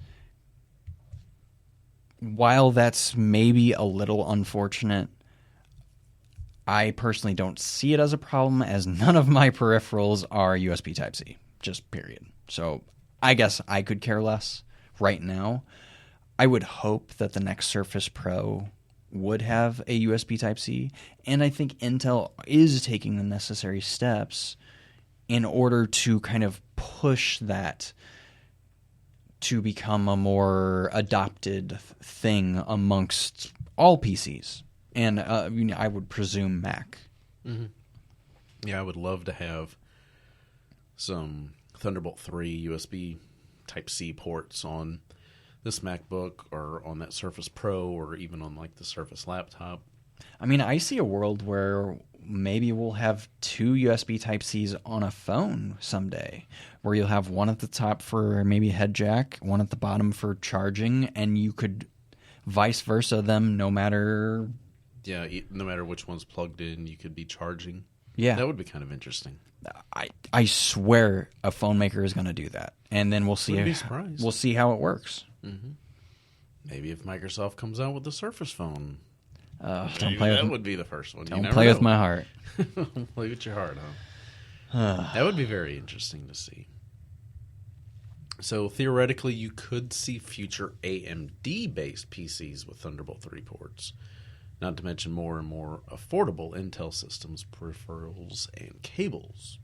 Speaker 2: while that's maybe a little unfortunate, I personally don't see it as a problem, as none of my peripherals are USB Type-C, just period. So I guess I could care less right now. I would hope that the next Surface Pro would have a USB Type-C, and I think Intel is taking the necessary steps in order to kind of push that to become a more adopted thing amongst all PCs. And I would presume Mac.
Speaker 1: Mm-hmm. Yeah, I would love to have some Thunderbolt 3 USB Type-C ports on this MacBook or on that Surface Pro or even on like the Surface laptop.
Speaker 2: I mean, I see a world where maybe we'll have 2 USB Type-Cs on a phone someday, where you'll have one at the top for maybe a head jack, one at the bottom for charging, and you could vice versa them no matter...
Speaker 1: Yeah, no matter which one's plugged in, you could be charging.
Speaker 2: Yeah.
Speaker 1: That would be kind of interesting.
Speaker 2: I swear a phone maker is going to do that, and then we'll see.
Speaker 1: Wouldn't be surprised.
Speaker 2: We'll see how it works.
Speaker 1: Mm-hmm. Maybe if Microsoft comes out with the Surface phone,
Speaker 2: that
Speaker 1: would be the first one.
Speaker 2: Don't play with my heart.
Speaker 1: Play with your heart, huh? That would be very interesting to see. So theoretically, you could see future AMD-based PCs with Thunderbolt 3 ports. Not to mention more and more affordable Intel systems, peripherals, and cables.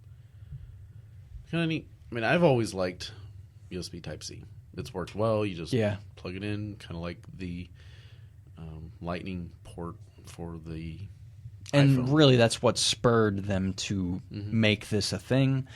Speaker 1: Kind of neat. I mean, I've always liked USB Type-C. It's worked well. You just plug it in, kind of like the Lightning port for the
Speaker 2: and
Speaker 1: iPhone.
Speaker 2: Really, that's what spurred them to make this a thing.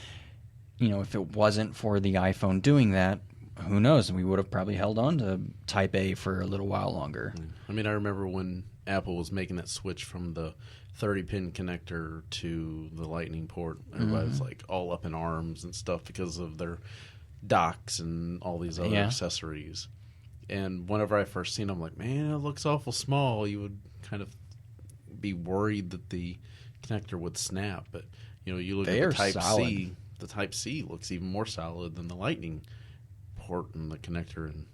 Speaker 2: If it wasn't for the iPhone doing that, who knows? We would have probably held on to Type A for a little while longer.
Speaker 1: I mean, I remember when Apple was making that switch from the 30-pin connector to the Lightning port. Everybody was like all up in arms and stuff because of their docks and all these other accessories. And whenever I first seen them, I'm like, man, it looks awful small. You would kind of be worried that the connector would snap. But, you look at the Type-C. The Type-C looks even more solid than the Lightning port and the connector. And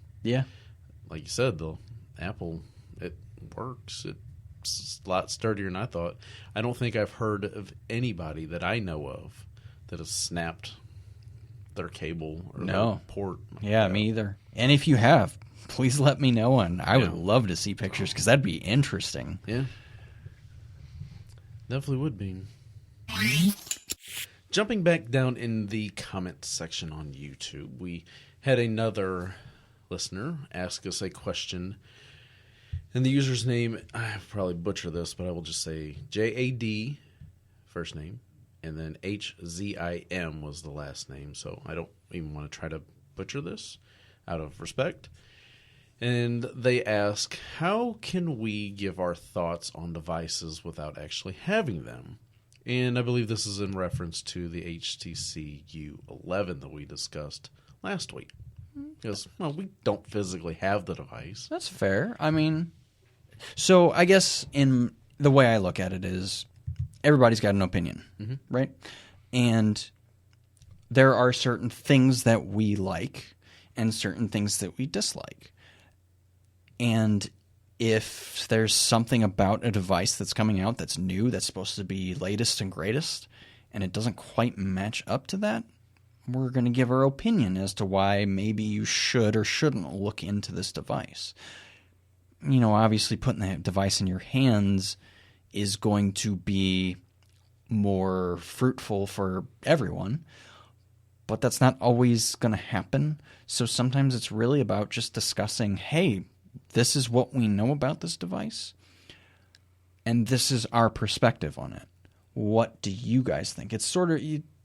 Speaker 1: like you said, the Apple, it works. It's a lot sturdier than I thought. I don't think I've heard of anybody that I know of that has snapped their cable or their port.
Speaker 2: Me either. And if you have, please let me know, and I would love to see pictures because that'd be interesting.
Speaker 1: Yeah. Definitely would be. Jumping back down in the comment section on YouTube, we had another listener ask us a question. And the user's name, I probably butcher this, but I will just say JAD, first name, and then HZIM was the last name. So I don't even want to try to butcher this out of respect. And they ask, how can we give our thoughts on devices without actually having them? And I believe this is in reference to the HTC U11 that we discussed last week. Because, we don't physically have the device.
Speaker 2: That's fair. I mean, So I guess in the way I look at it is everybody's got an opinion, right? And there are certain things that we like and certain things that we dislike. And if there's something about a device that's coming out that's new, that's supposed to be latest and greatest, and it doesn't quite match up to that, we're going to give our opinion as to why maybe you should or shouldn't look into this device. You know, obviously putting that device in your hands is going to be more fruitful for everyone, but that's not always going to happen. So sometimes it's really about just discussing, hey, this is what we know about this device, and this is our perspective on it. What do you guys think? It's sort of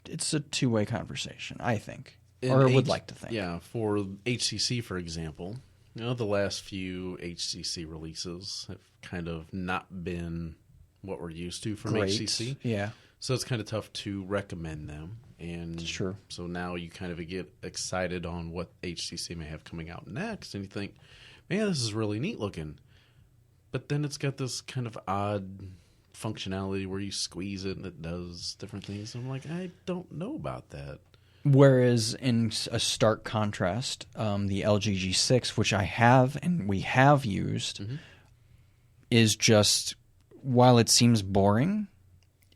Speaker 2: it's a two-way conversation, I think, or would like to think.
Speaker 1: Yeah, for HCC, for example, you know, the last few HCC releases have kind of not been what we're used to from HCC.
Speaker 2: Yeah.
Speaker 1: So it's kind of tough to recommend them. And
Speaker 2: sure.
Speaker 1: So now you kind of get excited on what HCC may have coming out next, and you think, man, this is really neat looking. But then it's got this kind of odd functionality where you squeeze it and it does different things. And I'm like, I don't know about that.
Speaker 2: Whereas in a stark contrast, the LG G6, which I have and we have used, is just, while it seems boring,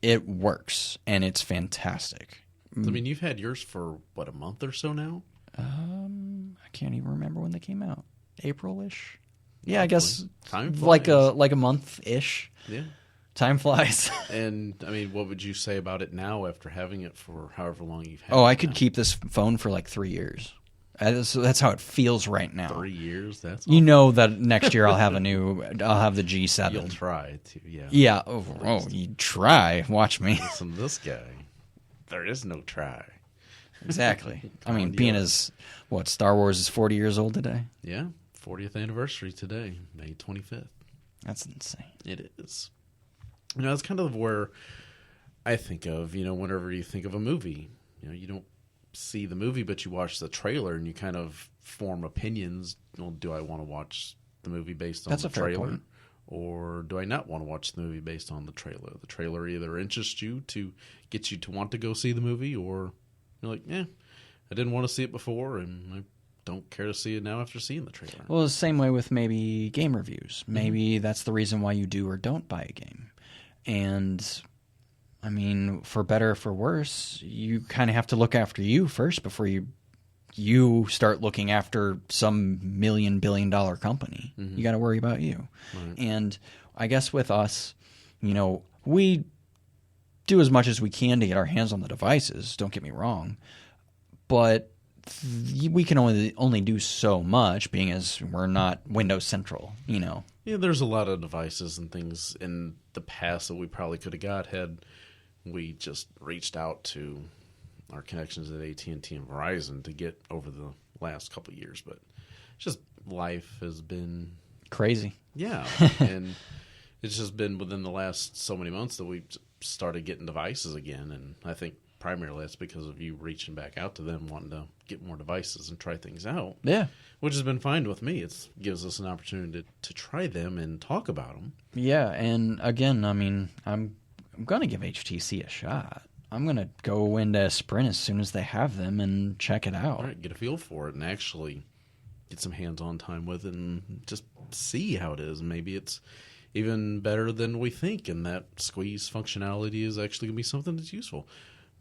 Speaker 2: it works and it's fantastic.
Speaker 1: I mean, you've had yours for, what, a month or so now?
Speaker 2: I can't even remember when they came out. April-ish? Yeah, I guess
Speaker 1: Time flies.
Speaker 2: like a month-ish.
Speaker 1: Yeah.
Speaker 2: Time flies.
Speaker 1: And, I mean, what would you say about it now after having it for however long you've had it?
Speaker 2: Oh, I could keep this phone for like 3 years. That's how it feels right now.
Speaker 1: 3 years? That's
Speaker 2: You know that next year I'll have the G7.
Speaker 1: You'll try to, yeah.
Speaker 2: Yeah. Oh, you try. Watch me.
Speaker 1: Listen to this guy. There is no try.
Speaker 2: Exactly. I mean, being as, Star Wars is 40 years old today?
Speaker 1: Yeah. 40th anniversary today, May 25th.
Speaker 2: That's insane.
Speaker 1: It is. You know, that's kind of where I think of, you know, whenever you think of a movie. You know, you don't see the movie, but you watch the trailer and you kind of form opinions. Well, do I want to watch the movie based on the trailer? Or do I not want to watch the movie based on the trailer? The trailer either interests you to get you to want to go see the movie, or you're like, I didn't want to see it before, and I don't care to see it now after seeing the trailer.
Speaker 2: Well, the same way with maybe game reviews. Maybe that's the reason why you do or don't buy a game. And, I mean, for better or for worse, you kind of have to look after you first before you start looking after some $1 billion company. You got to worry about you. Right. And I guess with us, you know, we do as much as we can to get our hands on the devices, don't get me wrong, but we can only do so much, being as we're not Windows Central, you know.
Speaker 1: Yeah, there's a lot of devices and things in the past that we probably could have got had we just reached out to our connections at AT&T and Verizon to get over the last couple of years. But just life has been
Speaker 2: crazy.
Speaker 1: Yeah, and it's just been within the last so many months that we've started getting devices again, and I think primarily that's because of you reaching back out to them, wanting to get more devices and try things out.
Speaker 2: Yeah.
Speaker 1: Which has been fine with me. It gives us an opportunity to try them and talk about them.
Speaker 2: Yeah, and again, I mean, I'm going to give HTC a shot. I'm going to go into Sprint as soon as they have them and check it out.
Speaker 1: All right, get a feel for it and actually get some hands-on time with it and just see how it is. Maybe it's even better than we think, and that squeeze functionality is actually going to be something that's useful.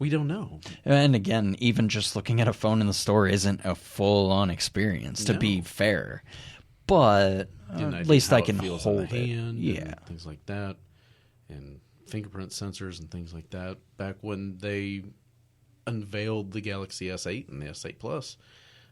Speaker 1: We don't know.
Speaker 2: And again, even just looking at a phone in the store isn't a full-on experience, to be fair. But at least I can hold it.
Speaker 1: Yeah. Things like that. And fingerprint sensors and things like that. Back when they unveiled the Galaxy S8 and the S8 Plus,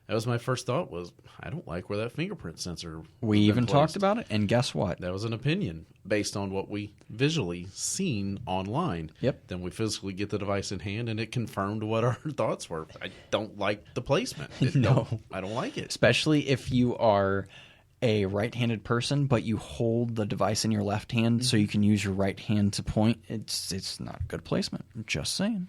Speaker 1: that was my first thought was, I don't like where that fingerprint sensor
Speaker 2: We even talked about it, and guess what?
Speaker 1: That was an opinion based on what we visually seen online.
Speaker 2: Yep.
Speaker 1: Then we physically get the device in hand, and it confirmed what our thoughts were. I don't like the placement. I don't like it.
Speaker 2: Especially if you are a right-handed person, but you hold the device in your left hand so you can use your right hand to point. It's not good placement. I'm just saying.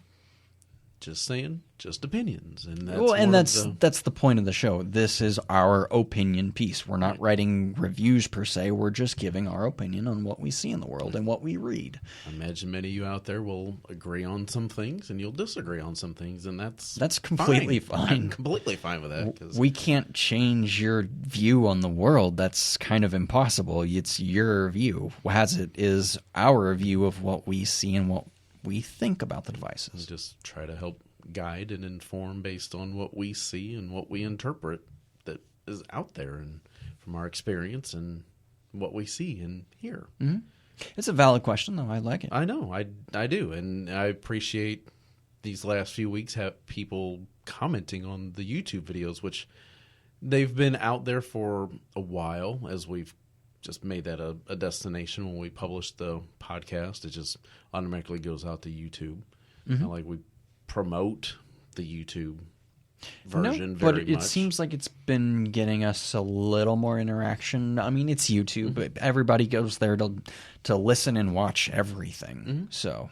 Speaker 1: Just saying, just opinions, and that's
Speaker 2: that's the point of the show. This is our opinion piece. We're not writing reviews per se. We're just giving our opinion on what we see in the world and what we read.
Speaker 1: I imagine many of you out there will agree on some things, and you'll disagree on some things, and that's
Speaker 2: completely fine.
Speaker 1: I'm completely fine with that. 'Cause
Speaker 2: we can't change your view on the world. That's kind of impossible. It's your view. As it is our view of what we see and what we think about the devices.
Speaker 1: Just try to help guide and inform based on what we see and what we interpret that is out there and from our experience and what we see and hear.
Speaker 2: Mm-hmm. It's a valid question, though. I like it.
Speaker 1: I know. I do. And I appreciate these last few weeks have people commenting on the YouTube videos, which they've been out there for a while as we've just made that a destination. When we publish the podcast, it just automatically goes out to YouTube.
Speaker 2: Mm-hmm.
Speaker 1: Not like we promote the YouTube version very much.
Speaker 2: But it seems like it's been getting us a little more interaction. I mean, it's YouTube, but everybody goes there to listen and watch everything. Mm-hmm. So,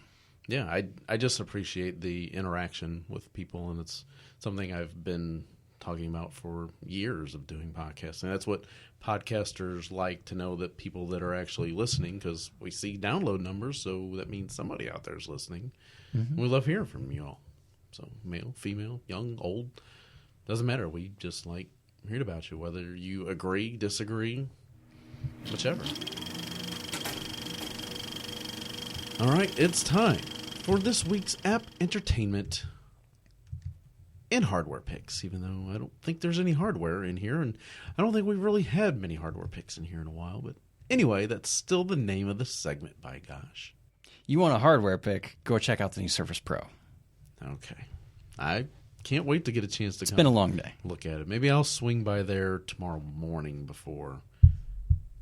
Speaker 1: yeah, I just appreciate the interaction with people, and it's something I've been talking about for years of doing podcasts. And that's what podcasters like to know, that people that are actually listening, because we see download numbers, so that means somebody out there is listening. Mm-hmm. We love hearing from you all. So male, female, young, old, doesn't matter. We just like hearing about you, whether you agree, disagree, whichever. All right, it's time for this week's app entertainment and hardware picks, even though I don't think there's any hardware in here, and I don't think we've really had many hardware picks in here in a while. But anyway, that's still the name of the segment, by gosh.
Speaker 2: You want a hardware pick, go check out the new Surface Pro.
Speaker 1: Okay. I can't wait to get a chance to
Speaker 2: It's been a long day.
Speaker 1: Look at it. Maybe I'll swing by there tomorrow morning before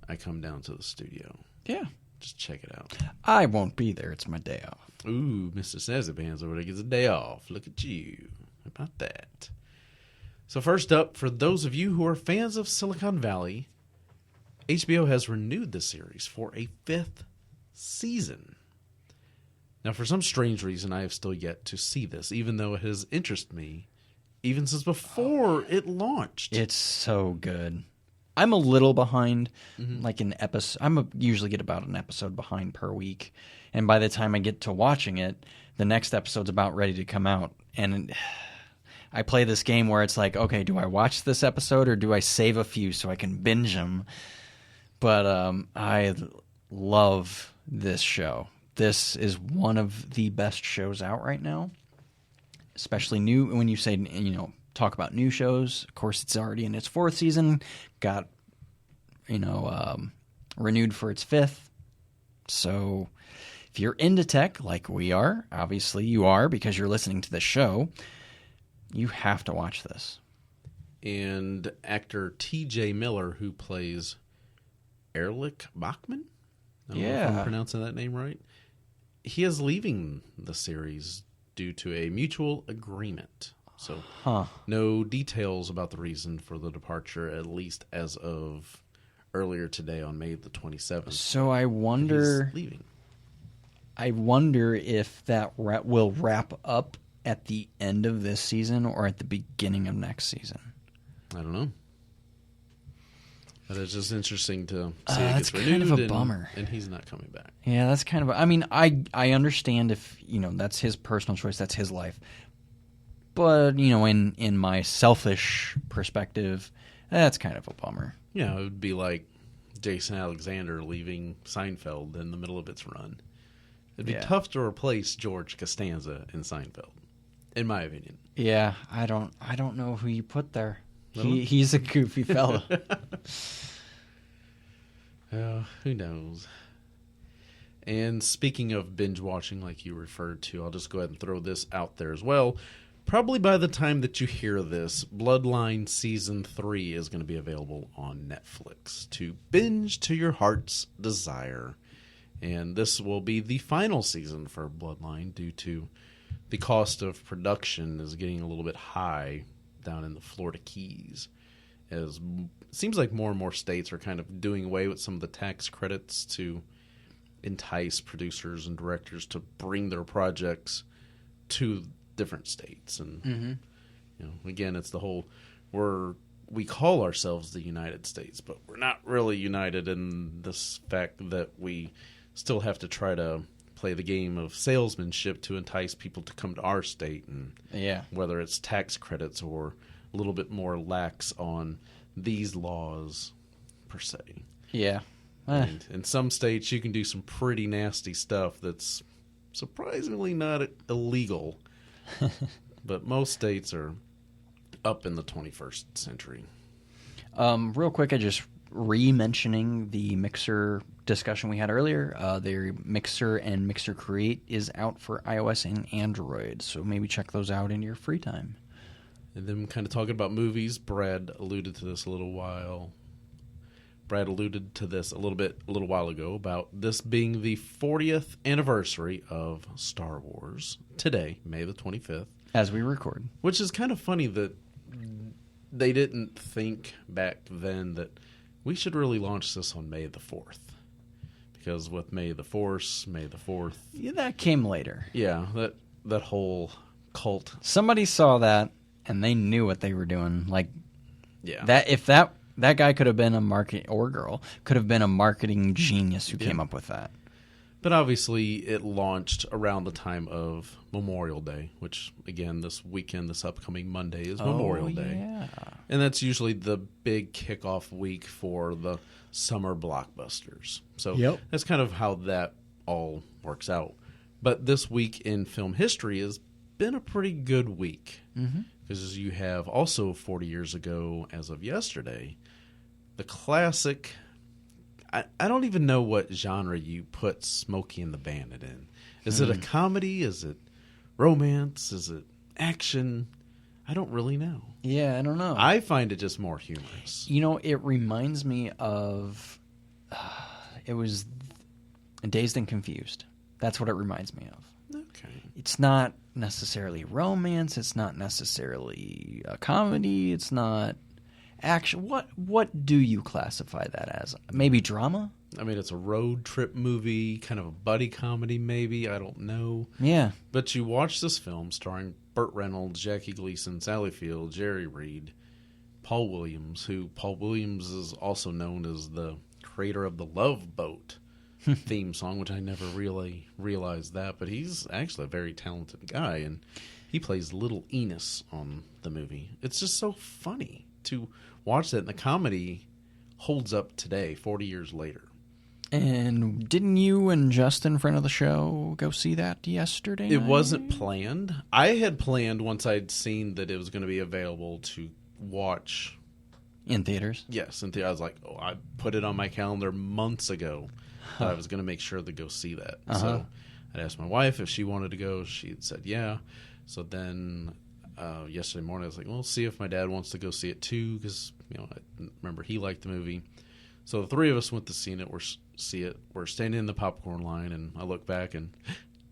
Speaker 1: I come down to the studio.
Speaker 2: Yeah.
Speaker 1: Just check it out.
Speaker 2: I won't be there. It's my day off.
Speaker 1: Ooh, Mr. Sazzabands over there gets a day off. Look at you. How about that? So first up, for those of you who are fans of Silicon Valley, HBO has renewed the series for a 5th season. Now, for some strange reason, I have still yet to see this, even though it has interested me even since before it launched.
Speaker 2: It's so good. I'm a little behind, like an episode. Usually get about an episode behind per week, and by the time I get to watching it, the next episode's about ready to come out. And I play this game where it's like, okay, do I watch this episode or do I save a few so I can binge them? But I love this show. This is one of the best shows out right now, especially new. When you say, talk about new shows, of course, it's already in its 4th season, got, renewed for its 5th. So if you're into tech like we are, obviously you are because you're listening to the show, you have to watch this.
Speaker 1: And actor T.J. Miller, who plays Erlich Bachman, I don't know if I'm pronouncing that name right, he is leaving the series due to a mutual agreement. So no details about the reason for the departure, at least as of earlier today on May the 27th.
Speaker 2: So I wonder...
Speaker 1: He's leaving.
Speaker 2: I wonder if that will wrap up at the end of this season or at the beginning of next season.
Speaker 1: I don't know. But it's just interesting to see it gets renewed.
Speaker 2: That's kind of a bummer.
Speaker 1: And he's not coming back.
Speaker 2: Yeah, that's kind of... I mean, I understand if, that's his personal choice, that's his life. But, in my selfish perspective, that's kind of a bummer.
Speaker 1: Yeah, it would be like Jason Alexander leaving Seinfeld in the middle of its run. It'd be tough to replace George Costanza in Seinfeld, in my opinion.
Speaker 2: Yeah, I don't know who you put there. He's a goofy fellow.
Speaker 1: Who knows? And speaking of binge watching, like you referred to, I'll just go ahead and throw this out there as well. Probably by the time that you hear this, Bloodline Season 3 is going to be available on Netflix to binge to your heart's desire. And this will be the final season for Bloodline due to the cost of production is getting a little bit high down in the Florida Keys. As it seems like more and more states are kind of doing away with some of the tax credits to entice producers and directors to bring their projects to different states. And
Speaker 2: Mm-hmm.
Speaker 1: Again, it's the whole we call ourselves the United States, but we're not really united in this fact that we still have to try to play the game of salesmanship to entice people to come to our state, and whether it's tax credits or a little bit more lax on these laws per se.
Speaker 2: Yeah.
Speaker 1: And in some states, you can do some pretty nasty stuff that's surprisingly not illegal, but most states are up in the 21st century.
Speaker 2: Real quick, I just re-mentioning the Mixer discussion we had earlier. Their Mixer and Mixer Create is out for iOS and Android, so maybe check those out in your free time.
Speaker 1: And then kind of talking about movies, Brad alluded to this a little while ago about this being the 40th anniversary of Star Wars today, May the 25th.
Speaker 2: As we record.
Speaker 1: Which is kind of funny that they didn't think back then that we should really launch this on May the 4th. Because with May the 4th...
Speaker 2: Yeah, that came later.
Speaker 1: Yeah, that whole cult.
Speaker 2: Somebody saw that, and they knew what they were doing. Like,
Speaker 1: yeah.
Speaker 2: That guy could have been or girl, could have been a marketing genius who came up with that.
Speaker 1: But obviously, it launched around the time of Memorial Day, which, again, this upcoming Monday is Memorial Day.
Speaker 2: Yeah.
Speaker 1: And that's usually the big kickoff week for the summer blockbusters. So that's kind of how that all works out. But this week in film history has been a pretty good week. Because you have also 40 years ago, as of yesterday, the classic... I don't even know what genre you put Smokey and the Bandit in. Is it a comedy? Is it romance? Is it action? I don't really know.
Speaker 2: Yeah, I don't know.
Speaker 1: I find it just more humorous.
Speaker 2: It reminds me of... it was Dazed and Confused. That's what it reminds me of.
Speaker 1: Okay.
Speaker 2: It's not necessarily romance. It's not necessarily a comedy. It's not... action. What do you classify that as? Maybe drama?
Speaker 1: I mean, it's a road trip movie, kind of a buddy comedy maybe. I don't know.
Speaker 2: Yeah.
Speaker 1: But you watch this film starring Burt Reynolds, Jackie Gleason, Sally Field, Jerry Reed, Paul Williams, who Paul Williams is also known as the creator of the Love Boat theme song, which I never really realized that. But he's actually a very talented guy, and he plays Little Enos on the movie. It's just so funny to watch that, and the comedy holds up today, 40 years later.
Speaker 2: And didn't you and Justin, friend of the show, go see that yesterday night?
Speaker 1: It wasn't planned. I had planned once I'd seen that it was going to be available to watch.
Speaker 2: In theaters?
Speaker 1: Yes, in theaters. I was like, I put it on my calendar months ago that I was going to make sure to go see that. So I'd asked my wife if she wanted to go. She had said yeah. So then... yesterday morning, I was like, well, see if my dad wants to go see it too, because I remember he liked the movie. So the three of us went to see it. We're standing in the popcorn line, and I look back, and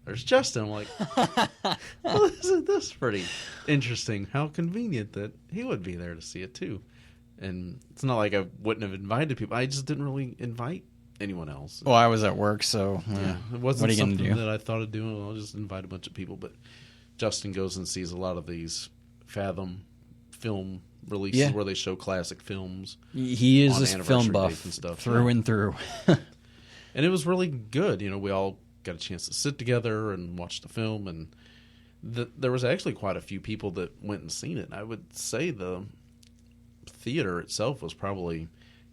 Speaker 1: there's Justin. I'm like, well, isn't this pretty interesting? How convenient that he would be there to see it too. And it's not like I wouldn't have invited people. I just didn't really invite anyone else.
Speaker 2: Well, I was at work, so
Speaker 1: it wasn't something that I thought of doing. I'll just invite a bunch of people, but Justin goes and sees a lot of these Fathom film releases where they show classic films.
Speaker 2: He is a film buff
Speaker 1: and stuff,
Speaker 2: through and through.
Speaker 1: And it was really good. We all got a chance to sit together and watch the film, and there was actually quite a few people that went and seen it. I would say the theater itself was probably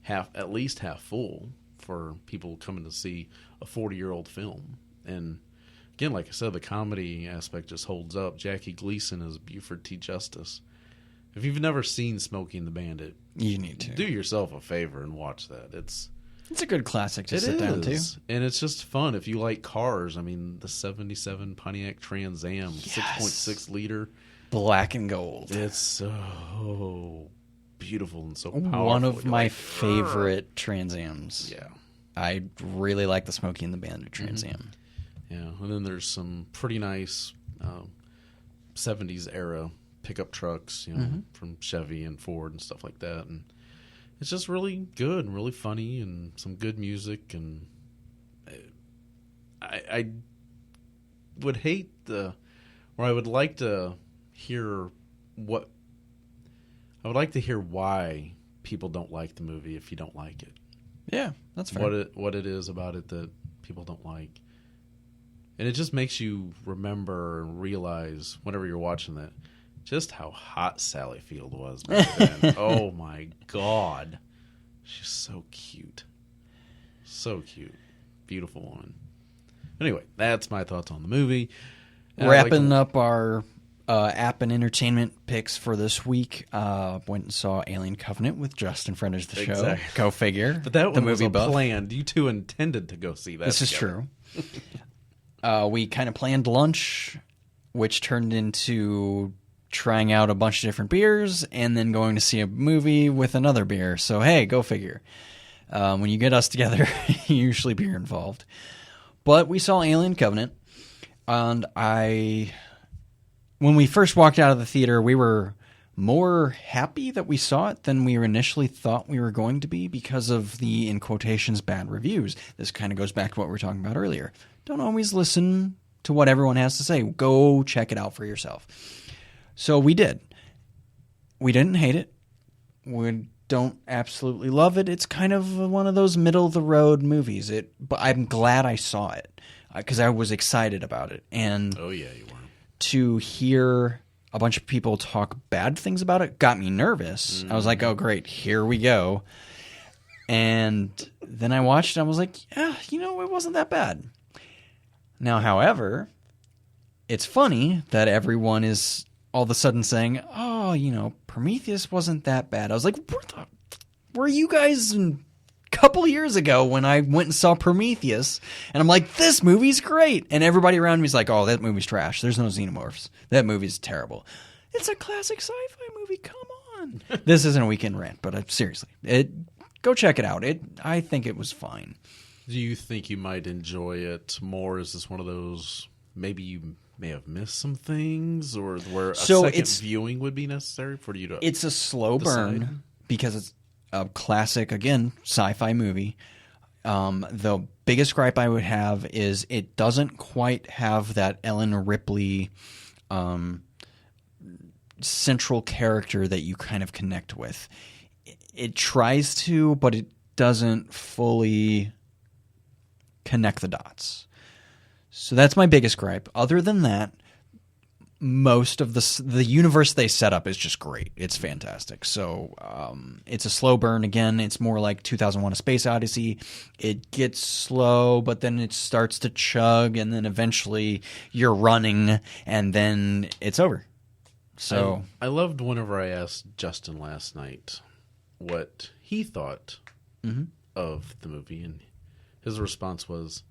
Speaker 1: at least half full for people coming to see a 40-year-old film. And again, like I said, the comedy aspect just holds up. Jackie Gleason as Buford T. Justice. If you've never seen Smokey and the Bandit,
Speaker 2: you need to.
Speaker 1: Do yourself a favor and watch that. It's
Speaker 2: a good classic to sit down to.
Speaker 1: And it's just fun. If you like cars, I mean, the 77 Pontiac Trans Am, 6.6 liter.
Speaker 2: Black and gold.
Speaker 1: It's so beautiful and so powerful.
Speaker 2: One of my favorite Trans Ams.
Speaker 1: Yeah.
Speaker 2: I really like the Smokey and the Bandit Trans Am.
Speaker 1: Yeah, and then there's some pretty nice 70s era pickup trucks, from Chevy and Ford and stuff like that. And it's just really good and really funny and some good music. And I would hate the Or I would like to hear why people don't like the movie if you don't like it.
Speaker 2: Yeah, that's fair.
Speaker 1: What it is about it that people don't like. And it just makes you remember and realize whenever you're watching that just how hot Sally Field was back then. Oh my God. She's so cute. So cute. Beautiful woman. Anyway, that's my thoughts on the movie.
Speaker 2: Wrapping up our app and entertainment picks for this week. Went and saw Alien Covenant with Justin, friend of the show.
Speaker 1: Exactly.
Speaker 2: Go figure.
Speaker 1: But that one was a
Speaker 2: buff.
Speaker 1: planned. You two intended to go see that.
Speaker 2: This
Speaker 1: together.
Speaker 2: is true. We kind of planned lunch, which turned into trying out a bunch of different beers and then going to see a movie with another beer. So, hey, go figure. When you get us together, usually beer involved. But we saw Alien Covenant, and when we first walked out of the theater, we were more happy that we saw it than we initially thought we were going to be because of the, in quotations, bad reviews. This kind of goes back to what we were talking about earlier. Don't always listen to what everyone has to say. Go check it out for yourself. So we did. We didn't hate it. We don't absolutely love it. It's kind of one of those middle-of-the-road movies. But I'm glad I saw it because I was excited about it. And
Speaker 1: oh, yeah, you were.
Speaker 2: To hear a bunch of people talk bad things about it got me nervous. I was like, oh, great, here we go. And then I watched it, and I was like, yeah, it wasn't that bad. Now, however, it's funny that everyone is all of a sudden saying, oh, Prometheus wasn't that bad. I was like, were you guys a couple years ago when I went and saw Prometheus? And I'm like, this movie's great. And everybody around me is like, oh, that movie's trash. There's no xenomorphs. That movie's terrible. It's a classic sci-fi movie. Come on. This isn't a weekend rant, but seriously, go check it out. I think it was fine.
Speaker 1: Do you think you might enjoy it more? Is this one of those, maybe you may have missed some things, or where a second viewing would be necessary for you to
Speaker 2: It's a slow burn because it's a classic, again, sci-fi movie. The biggest gripe I would have is it doesn't quite have that Ellen Ripley central character that you kind of connect with. It tries to, but it doesn't fully connect the dots. So that's my biggest gripe. Other than that, most of the universe they set up is just great. It's fantastic. So it's a slow burn. Again, it's more like 2001: A Space Odyssey. It gets slow, but then it starts to chug, and then eventually you're running, and then it's over. So
Speaker 1: I loved whenever I asked Justin last night what he thought of the movie, and his response was,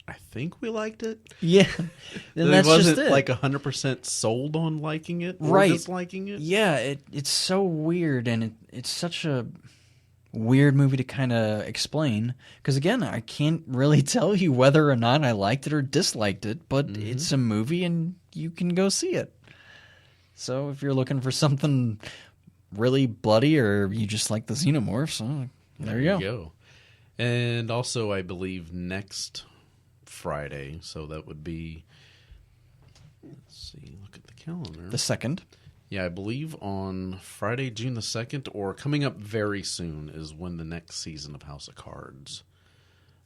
Speaker 1: I think we liked it.
Speaker 2: Yeah. And that's
Speaker 1: wasn't
Speaker 2: just it.
Speaker 1: Like 100% sold on liking it or
Speaker 2: right.
Speaker 1: disliking it.
Speaker 2: Yeah, it's so weird, and it's such a weird movie to kind of explain. Because, again, I can't really tell you whether or not I liked it or disliked it, but it's a movie, and you can go see it. So if you're looking for something really bloody, or you just like the xenomorphs, there you go.
Speaker 1: And also, I believe next Friday, so that would be, let's see, look at the calendar.
Speaker 2: The 2nd.
Speaker 1: Yeah, I believe on Friday, June the 2nd, or coming up very soon, is when the next season of House of Cards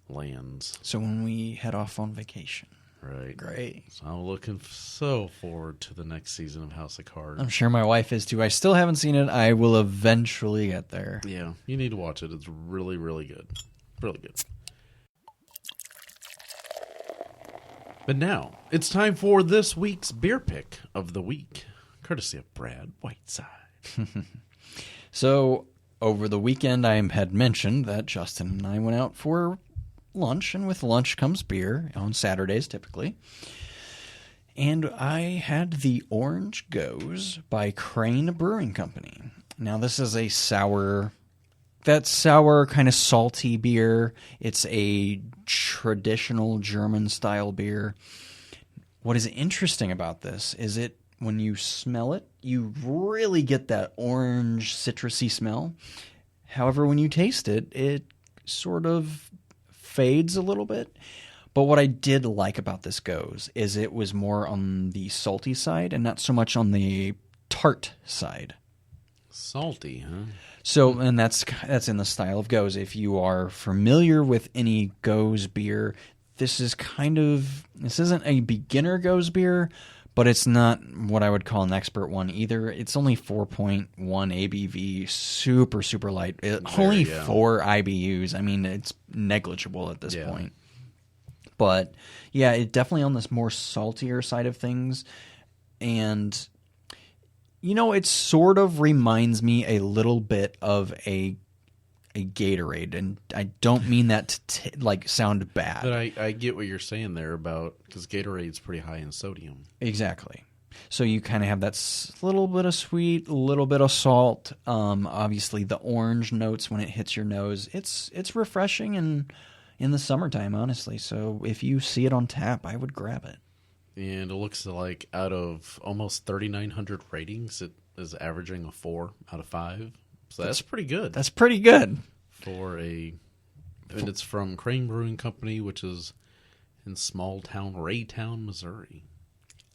Speaker 1: lands.
Speaker 2: So when we head off on vacation.
Speaker 1: Right.
Speaker 2: Great.
Speaker 1: So I'm looking so forward to the next season of House of Cards.
Speaker 2: I'm sure my wife is too. I still haven't seen it. I will eventually get there.
Speaker 1: Yeah, you need to watch it. It's really, really good. Really good. But now, it's time for this week's beer pick of the week, courtesy of Brad Whiteside.
Speaker 2: So, over the weekend, I had mentioned that Justin and I went out for lunch, and with lunch comes beer, on Saturdays typically. And I had the Orange Goes by Crane Brewing Company. Now, this is a sour kind of salty beer. It's a traditional German-style beer. What is interesting about this is when you smell it, you really get that orange citrusy smell. However, when you taste it, it sort of fades a little bit. But what I did like about this goes is it was more on the salty side and not so much on the tart side.
Speaker 1: Salty, huh?
Speaker 2: So, and that's in the style of goes. If you are familiar with any goes beer, this isn't a beginner goes beer, but it's not what I would call an expert one either. It's only 4.1 ABV, super, super light. Only 4 IBUs. I mean, it's negligible at this point. But yeah, it definitely on this more saltier side of things. And, it sort of reminds me a little bit of a Gatorade. And I don't mean that to sound bad.
Speaker 1: But I get what you're saying there about, because Gatorade's pretty high in sodium.
Speaker 2: Exactly. So you kind of have that little bit of sweet, a little bit of salt. Obviously, the orange notes when it hits your nose. It's refreshing and in the summertime, honestly. So if you see it on tap, I would grab it.
Speaker 1: And it looks like out of almost 3,900 ratings, it is averaging a 4 out of 5. So that's pretty good.
Speaker 2: That's pretty good.
Speaker 1: And it's from Crane Brewing Company, which is in small town Raytown, Missouri.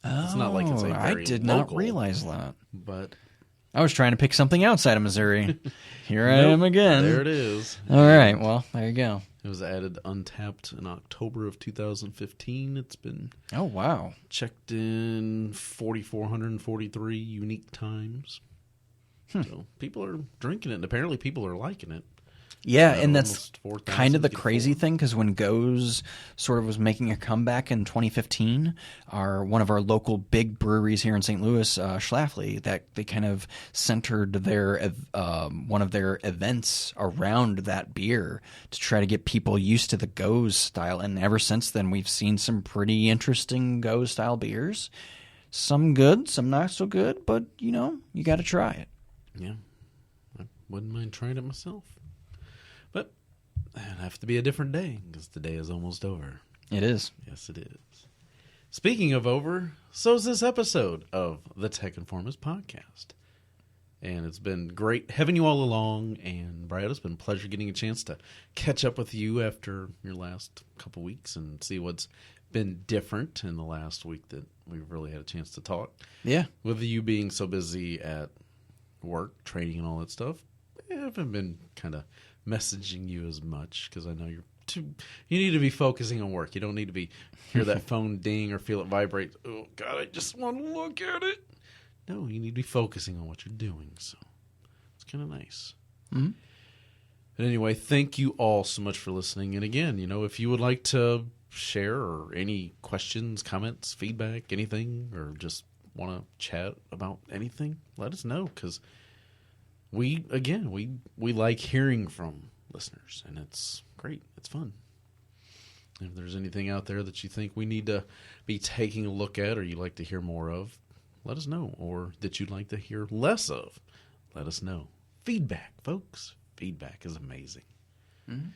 Speaker 2: Oh,
Speaker 1: it's not like it's a very
Speaker 2: I did
Speaker 1: local,
Speaker 2: not realize that.
Speaker 1: But
Speaker 2: I was trying to pick something outside of Missouri. Here I am again.
Speaker 1: There it is.
Speaker 2: All right. Well, there you go.
Speaker 1: It was added untapped in October of 2015. It's been checked in 4,443 unique times. So people are drinking it, and apparently people are liking it.
Speaker 2: Yeah, and that's kind of the crazy thing, because when Goes sort of was making a comeback in 2015, one of our local big breweries here in St. Louis, Schlafly, that they kind of centered their one of their events around that beer to try to get people used to the Goes style. And ever since then, we've seen some pretty interesting Goes style beers. Some good, some not so good, but you got to try it.
Speaker 1: Yeah, I wouldn't mind trying it myself. But it'd have to be a different day, because the day is almost over.
Speaker 2: It is.
Speaker 1: Yes, it is. Speaking of over, so is this episode of the Tech Informers podcast. And it's been great having you all along. And Brad, it's been a pleasure getting a chance to catch up with you after your last couple weeks and see what's been different in the last week that we've really had a chance to talk.
Speaker 2: Yeah.
Speaker 1: With you being so busy at work, training, and all that stuff, I haven't been kind of messaging you as much, because I know you need to be focusing on work. You don't need to be hear that phone ding or feel it vibrate. Oh God, I just want to look at it. No, you need to be focusing on what you're doing. So it's kind of nice.
Speaker 2: Mm-hmm.
Speaker 1: But anyway, thank you all so much for listening. And again, if you would like to share or any questions, comments, feedback, anything, or just want to chat about anything, let us know, because we like hearing from listeners, and it's great. It's fun. If there's anything out there that you think we need to be taking a look at, or you'd like to hear more of, let us know. Or that you'd like to hear less of, let us know. Feedback, folks. Feedback is amazing. Mm-hmm.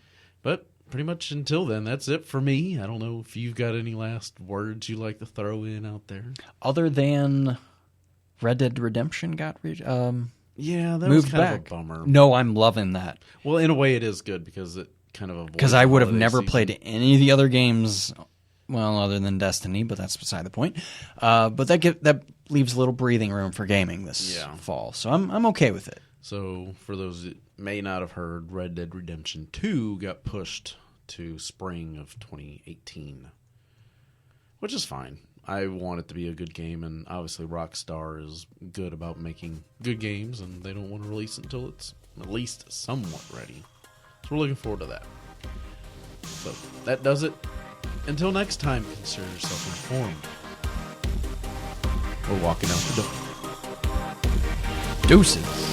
Speaker 1: But pretty much until then, that's it for me. I don't know if you've got any last words you'd like to throw in out there.
Speaker 2: Other than Red Dead Redemption got
Speaker 1: yeah, that
Speaker 2: moved
Speaker 1: was kind
Speaker 2: back.
Speaker 1: of a bummer.
Speaker 2: No, I'm loving that.
Speaker 1: Well, in a way, it is good, because it kind of avoids.
Speaker 2: Because I would have never played any of the other games, well, other than Destiny, but that's beside the point. But that leaves a little breathing room for gaming this fall, so I'm okay with it.
Speaker 1: So, for those that may not have heard, Red Dead Redemption 2 got pushed to spring of 2018, which is fine. I want it to be a good game, and obviously Rockstar is good about making good games, and they don't want to release it until it's at least somewhat ready. So we're looking forward to that. So that does it. Until next time, consider yourself informed. We're walking out the door.
Speaker 2: Deuces.